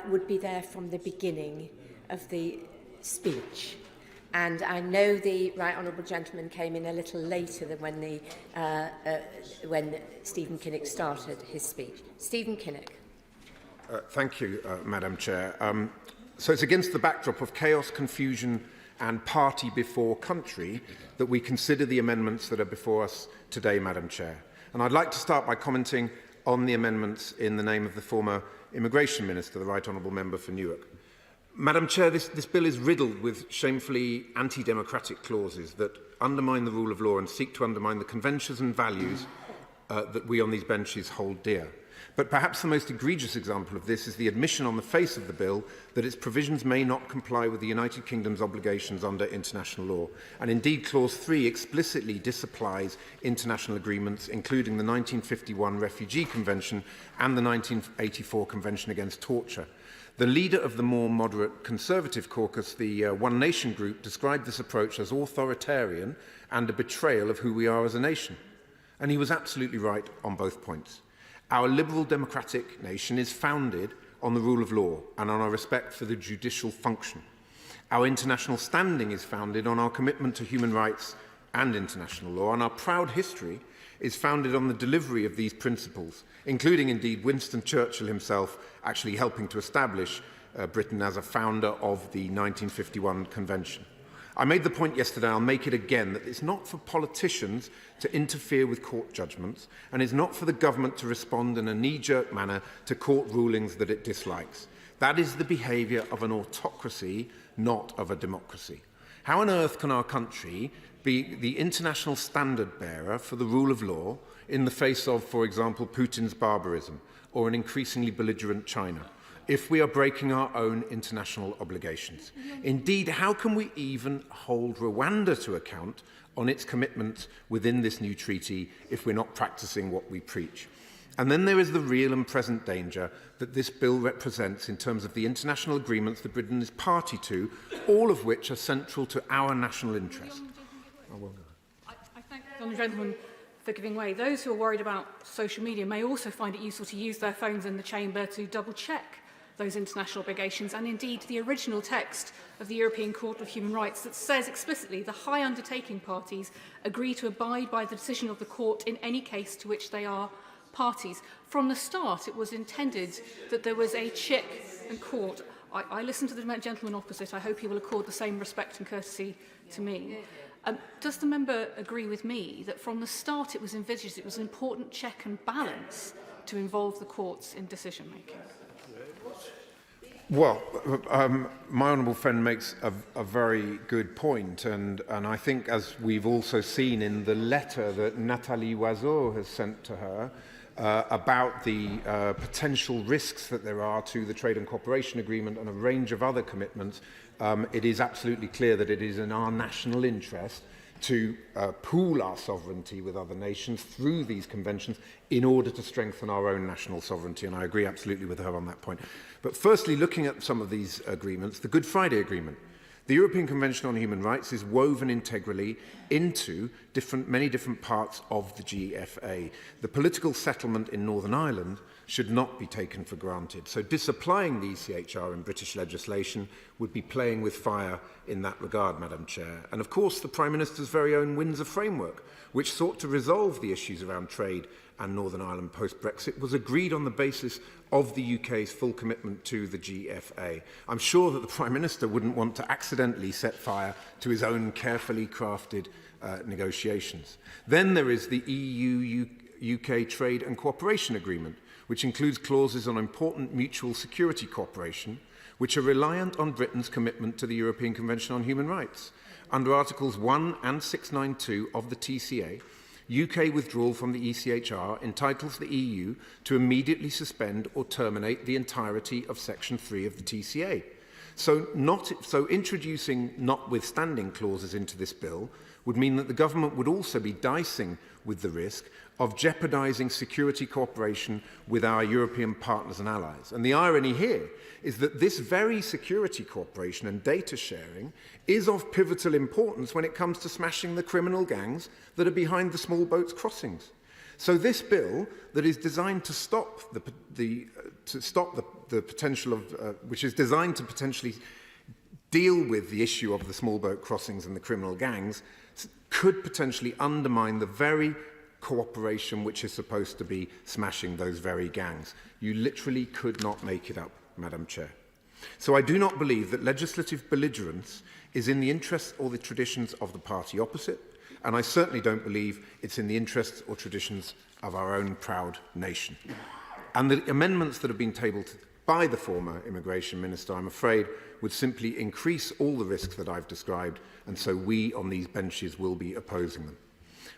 would be there from the beginning of the speech. And I know the right honourable gentleman came in a little later than when Stephen Kinnock started his speech. Stephen Kinnock. Thank you, Madam Chair. So it's against the backdrop of chaos, confusion and party before country that we consider the amendments that are before us today, Madam Chair. And I'd like to start by commenting on the amendments in the name of the former Immigration Minister, the Right Honourable Member for Newark. Madam Chair, this bill is riddled with shamefully anti-democratic clauses that undermine the rule of law and seek to undermine the conventions and values that we on these benches hold dear. But perhaps the most egregious example of this is the admission on the face of the bill that its provisions may not comply with the United Kingdom's obligations under international law. And indeed, Clause 3 explicitly disapplies international agreements, including the 1951 Refugee Convention and the 1984 Convention Against Torture. The leader of the more moderate Conservative caucus, the One Nation group, described this approach as authoritarian and a betrayal of who we are as a nation. And he was absolutely right on both points. Our liberal democratic nation is founded on the rule of law and on our respect for the judicial function. Our international standing is founded on our commitment to human rights and international law, and our proud history is founded on the delivery of these principles, including indeed Winston Churchill himself actually helping to establish Britain as a founder of the 1951 Convention. I made the point yesterday, I'll make it again, that it's not for politicians to interfere with court judgments, and it's not for the government to respond in a knee-jerk manner to court rulings that it dislikes. That is the behaviour of an autocracy, not of a democracy. How on earth can our country be the international standard bearer for the rule of law in the face of, for example, Putin's barbarism or an increasingly belligerent China, if we are breaking our own international obligations? Indeed, how can we even hold Rwanda to account on its commitment within this new treaty if we're not practicing what we preach? And then there is the real and present danger that this bill represents in terms of the international agreements that Britain is party to, all of which are central to our national interest. I thank the honourable gentleman for giving way. Those who are worried about social media may also find it useful to use their phones in the chamber to double-check those international obligations, and indeed the original text of the European Court of Human Rights that says explicitly the high undertaking parties agree to abide by the decision of the court in any case to which they are parties. From the start, it was intended that there was a check and court. I listened to the gentleman opposite. I hope he will accord the same respect and courtesy to me. Does the member agree with me that from the start it was envisaged it was an important check and balance to involve the courts in decision-making? Well, my honourable friend makes a very good point, and I think, as we've also seen in the letter that Nathalie Oiseau has sent to her about the potential risks that there are to the Trade and Cooperation Agreement and a range of other commitments, it is absolutely clear that it is in our national interest to pool our sovereignty with other nations through these conventions in order to strengthen our own national sovereignty, and I agree absolutely with her on that point. But firstly, looking at some of these agreements, the Good Friday Agreement. The European Convention on Human Rights is woven integrally into many different parts of the GFA. The political settlement in Northern Ireland should not be taken for granted. So disapplying the ECHR in British legislation would be playing with fire in that regard, Madam Chair. And of course, the Prime Minister's very own Windsor Framework, which sought to resolve the issues around trade and Northern Ireland post-Brexit, was agreed on the basis of the UK's full commitment to the GFA. I'm sure that the Prime Minister wouldn't want to accidentally set fire to his own carefully crafted negotiations. Then there is the EU-UK Trade and Cooperation Agreement, which includes clauses on important mutual security cooperation, which are reliant on Britain's commitment to the European Convention on Human Rights. Under Articles 1 and 692 of the TCA, UK withdrawal from the ECHR entitles the EU to immediately suspend or terminate the entirety of Section 3 of the TCA. So introducing notwithstanding clauses into this bill would mean that the government would also be dicing with the risk of jeopardising security cooperation with our European partners and allies. And the irony here is that this very security cooperation and data sharing is of pivotal importance when it comes to smashing the criminal gangs that are behind the small boats crossings. So this bill that is designed to stop the potential of, which is designed to potentially deal with the issue of the small boat crossings and the criminal gangs, could potentially undermine the very cooperation which is supposed to be smashing those very gangs. You literally could not make it up, Madam Chair. So I do not believe that legislative belligerence is in the interests or the traditions of the party opposite, and I certainly don't believe it's in the interests or traditions of our own proud nation. And the amendments that have been tabled by the former Immigration Minister, I'm afraid, would simply increase all the risks that I've described, and so we on these benches will be opposing them.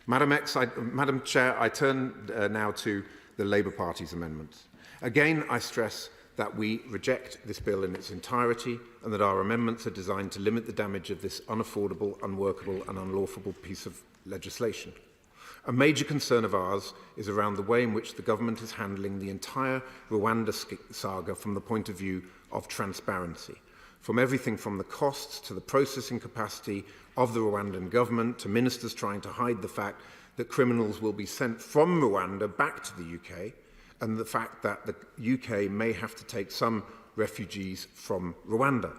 Madam Chair, I turn now to the Labour Party's amendments. Again, I stress that we reject this bill in its entirety and that our amendments are designed to limit the damage of this unaffordable, unworkable and unlawful piece of legislation. A major concern of ours is around the way in which the government is handling the entire Rwanda saga from the point of view of transparency, from everything from the costs to the processing capacity of the Rwandan government to ministers trying to hide the fact that criminals will be sent from Rwanda back to the UK, and the fact that the UK may have to take some refugees from Rwanda.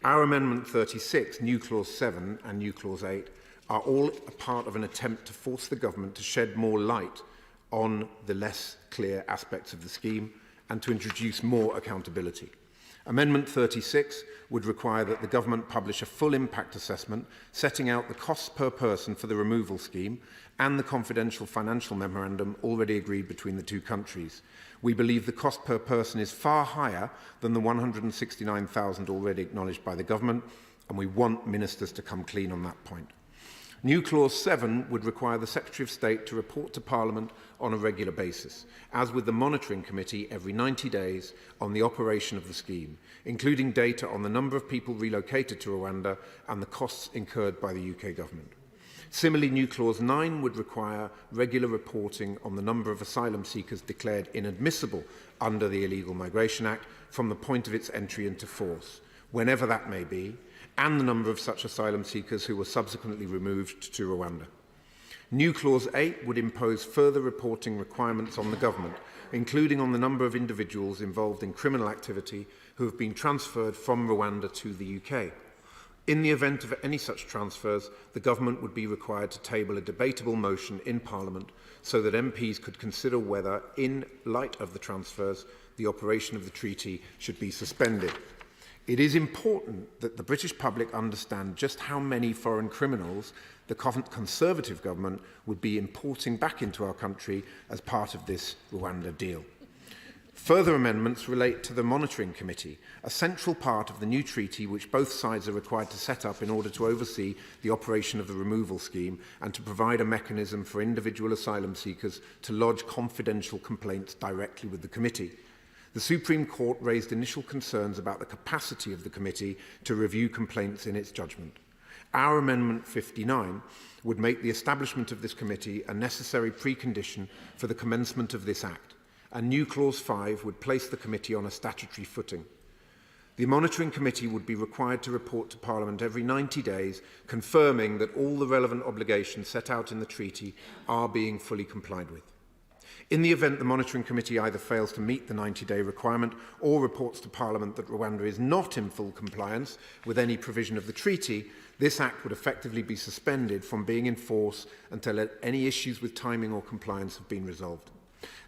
Our Amendment 36, New Clause 7 and New Clause 8, are all a part of an attempt to force the government to shed more light on the less clear aspects of the scheme and to introduce more accountability. Amendment 36 would require that the government publish a full impact assessment setting out the costs per person for the removal scheme and the confidential financial memorandum already agreed between the two countries. We believe the cost per person is far higher than the 169,000 already acknowledged by the government, and we want ministers to come clean on that point. New Clause 7 would require the Secretary of State to report to Parliament on a regular basis, as with the Monitoring Committee every 90 days, on the operation of the scheme, including data on the number of people relocated to Rwanda and the costs incurred by the UK government. Similarly, New Clause 9 would require regular reporting on the number of asylum seekers declared inadmissible under the Illegal Migration Act from the point of its entry into force, whenever that may be, and the number of such asylum seekers who were subsequently removed to Rwanda. New Clause 8 would impose further reporting requirements on the government, including on the number of individuals involved in criminal activity who have been transferred from Rwanda to the UK. In the event of any such transfers, the government would be required to table a debatable motion in Parliament so that MPs could consider whether, in light of the transfers, the operation of the treaty should be suspended. It is important that the British public understand just how many foreign criminals the Conservative government would be importing back into our country as part of this Rwanda deal. Further amendments relate to the Monitoring Committee, a central part of the new treaty which both sides are required to set up in order to oversee the operation of the removal scheme and to provide a mechanism for individual asylum seekers to lodge confidential complaints directly with the committee. The Supreme Court raised initial concerns about the capacity of the committee to review complaints in its judgment. Our Amendment 59 would make the establishment of this committee a necessary precondition for the commencement of this Act, and New Clause 5 would place the committee on a statutory footing. The Monitoring Committee would be required to report to Parliament every 90 days, confirming that all the relevant obligations set out in the treaty are being fully complied with. In the event the Monitoring Committee either fails to meet the 90-day requirement or reports to Parliament that Rwanda is not in full compliance with any provision of the treaty, this Act would effectively be suspended from being in force until any issues with timing or compliance have been resolved.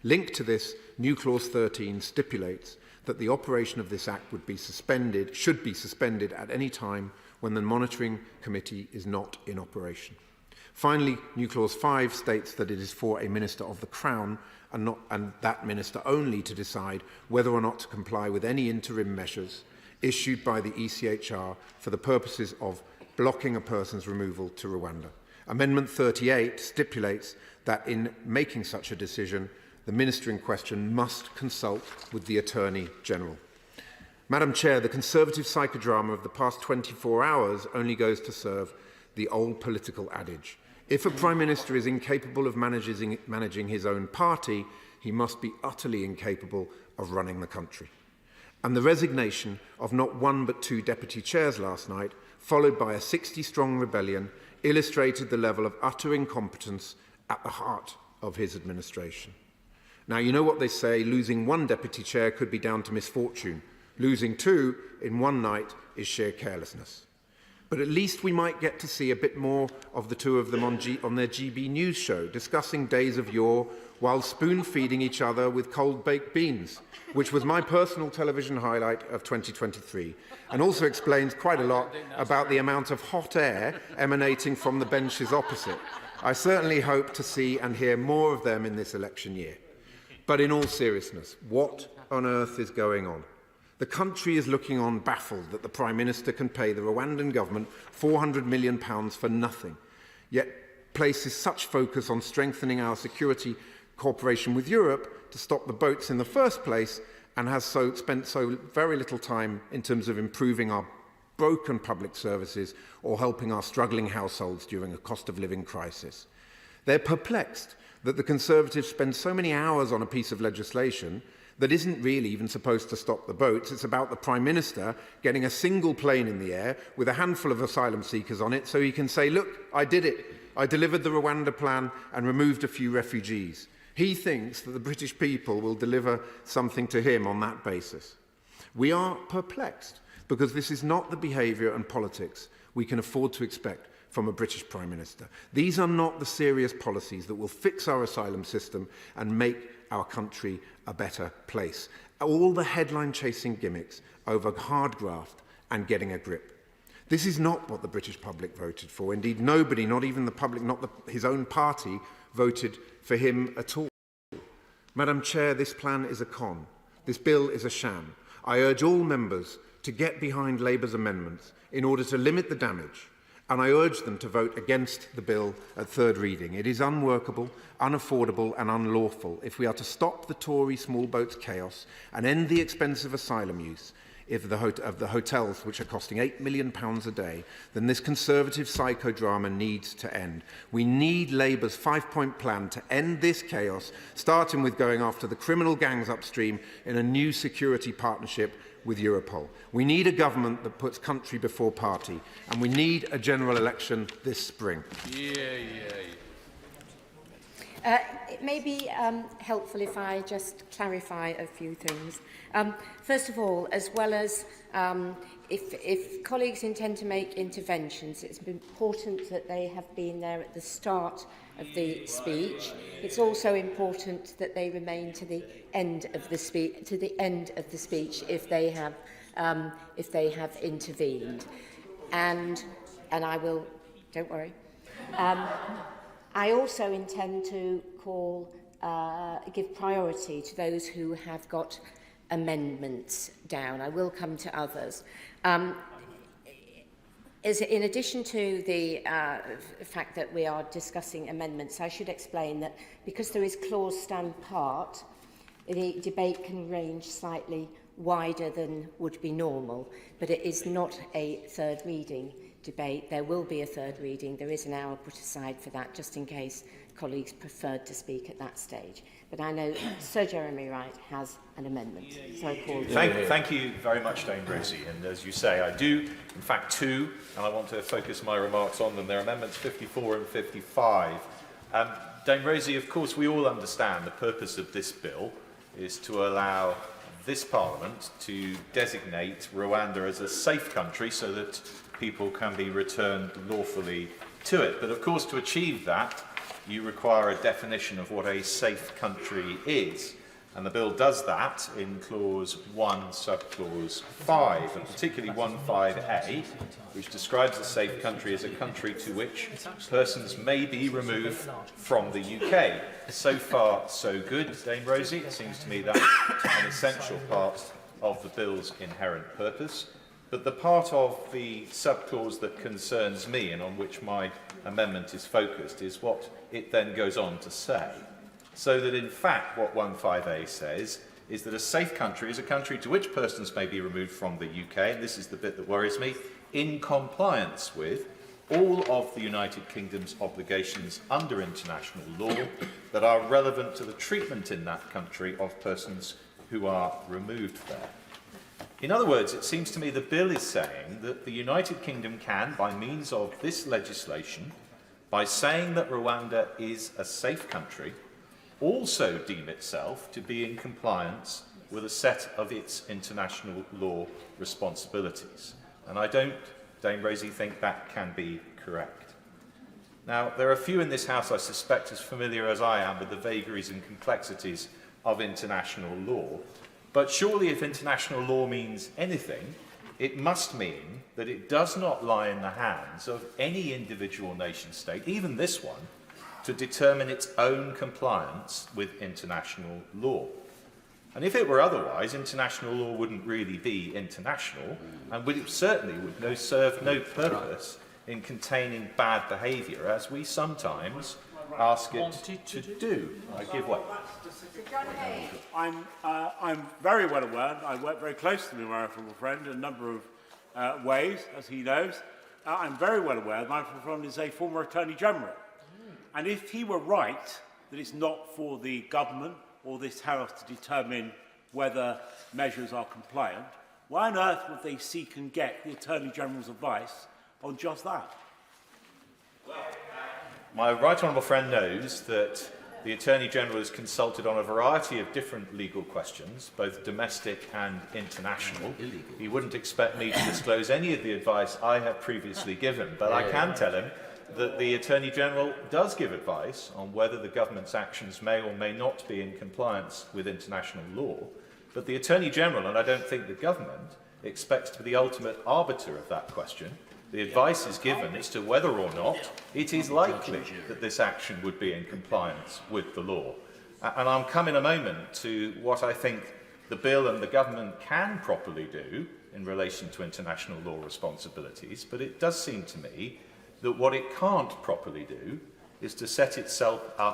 Linked to this, New Clause 13 stipulates that the operation of this Act should be suspended at any time when the Monitoring Committee is not in operation. Finally, New Clause 5 states that it is for a Minister of the Crown and that Minister only to decide whether or not to comply with any interim measures issued by the ECHR for the purposes of blocking a person's removal to Rwanda. Amendment 38 stipulates that in making such a decision, the Minister in question must consult with the Attorney General. Madam Chair, the Conservative psychodrama of the past 24 hours only goes to serve the old political adage. If a Prime Minister is incapable of managing his own party, he must be utterly incapable of running the country. And the resignation of not one but two deputy chairs last night, followed by a 60-strong rebellion, illustrated the level of utter incompetence at the heart of his administration. Now, you know what they say, losing one deputy chair could be down to misfortune. Losing two in one night is sheer carelessness. But at least we might get to see a bit more of the two of them on their GB News show, discussing days of yore while spoon-feeding each other with cold baked beans, which was my personal television highlight of 2023, and also explains quite a lot about the amount of hot air emanating from the benches opposite. I certainly hope to see and hear more of them in this election year. But in all seriousness, what on earth is going on? The country is looking on baffled that the Prime Minister can pay the Rwandan government £400 million for nothing, yet places such focus on strengthening our security cooperation with Europe to stop the boats in the first place, and has spent so very little time in terms of improving our broken public services or helping our struggling households during a cost of living crisis. They're perplexed that the Conservatives spend so many hours on a piece of legislation that isn't really even supposed to stop the boats. It's about the Prime Minister getting a single plane in the air with a handful of asylum seekers on it so he can say, look, I did it. I delivered the Rwanda plan and removed a few refugees. He thinks that the British people will deliver something to him on that basis. We are perplexed because this is not the behaviour and politics we can afford to expect from a British Prime Minister. These are not the serious policies that will fix our asylum system and make our country a better place. All the headline-chasing gimmicks over hard graft and getting a grip. This is not what the British public voted for. Indeed, nobody, not even the public, his own party, voted for him at all. Madam Chair, this plan is a con. This bill is a sham. I urge all members to get behind Labour's amendments in order to limit the damage, and I urge them to vote against the bill at third reading. It is unworkable, unaffordable and unlawful if we are to stop the Tory small boats chaos and end the expensive asylum use of the hotels which are costing £8 million a day. Then this Conservative psychodrama needs to end. We need Labour's 5-point plan to end this chaos, starting with going after the criminal gangs upstream in a new security partnership with Europol. We need a government that puts country before party, and we need a general election this spring. It may be helpful if I just clarify a few things. First of all, as well as if colleagues intend to make interventions, it's important that they have been there at the start of the speech. It's also important that they remain to the end of the speech if they have intervened. And I will, don't worry. I also intend to give priority to those who have got amendments down. I will come to others. In addition to the fact that we are discussing amendments, I should explain that because there is clause stand part, the debate can range slightly wider than would be normal, but it is not a third reading debate. There will be a third reading. There is an hour put aside for that, just in case colleagues preferred to speak at that stage. But I know Sir Jeremy Wright has an amendment. So I call Thank you very much, Dame Rosie. And as you say, I do, in fact, two, and I want to focus my remarks on them. They're amendments 54 and 55. Dame Rosie, of course, we all understand the purpose of this bill is to allow this Parliament to designate Rwanda as a safe country so that people can be returned lawfully to it. But of course, to achieve that, you require a definition of what a safe country is. And the bill does that in clause 1, subclause 5, and particularly 1.5a, which describes a safe country as a country to which persons may be removed from the UK. So far, so good, Dame Rosie. It seems to me that's an essential part of the bill's inherent purpose, but the part of the subclause that concerns me and on which my amendment is focused is what it then goes on to say. So that in fact what 15A says is that a safe country is a country to which persons may be removed from the UK, and this is the bit that worries me, in compliance with all of the United Kingdom's obligations under international law that are relevant to the treatment in that country of persons who are removed there. In other words, it seems to me the bill is saying that the United Kingdom can, by means of this legislation, by saying that Rwanda is a safe country, also deem itself to be in compliance with a set of its international law responsibilities. And I don't, Dame Rosie, think that can be correct. Now, there are a few in this House, I suspect, as familiar as I am with the vagaries and complexities of international law. But surely if international law means anything, it must mean that it does not lie in the hands of any individual nation state, even this one, to determine its own compliance with international law. And if it were otherwise, international law wouldn't really be international, and it certainly would serve no purpose in containing bad behaviour, as we sometimes ask it to do. I give way. I'm very well aware, I work very closely with my honourable friend in a number of ways, as he knows. I'm very well aware that my honourable friend is a former Attorney General. And if he were right that it's not for the government or this House to determine whether measures are compliant, why on earth would they seek and get the Attorney General's advice on just that? My right honourable friend knows that the Attorney General is consulted on a variety of different legal questions, both domestic and international. He wouldn't expect me to disclose any of the advice I have previously given, but I can tell him that the Attorney General does give advice on whether the government's actions may or may not be in compliance with international law. But the Attorney General, and I don't think the government, expects to be the ultimate arbiter of that question. The advice is given as to whether or not it is likely that this action would be in compliance with the law. And I'll come in a moment to what I think the bill and the government can properly do in relation to international law responsibilities, but it does seem to me that what it can't properly do is to set itself up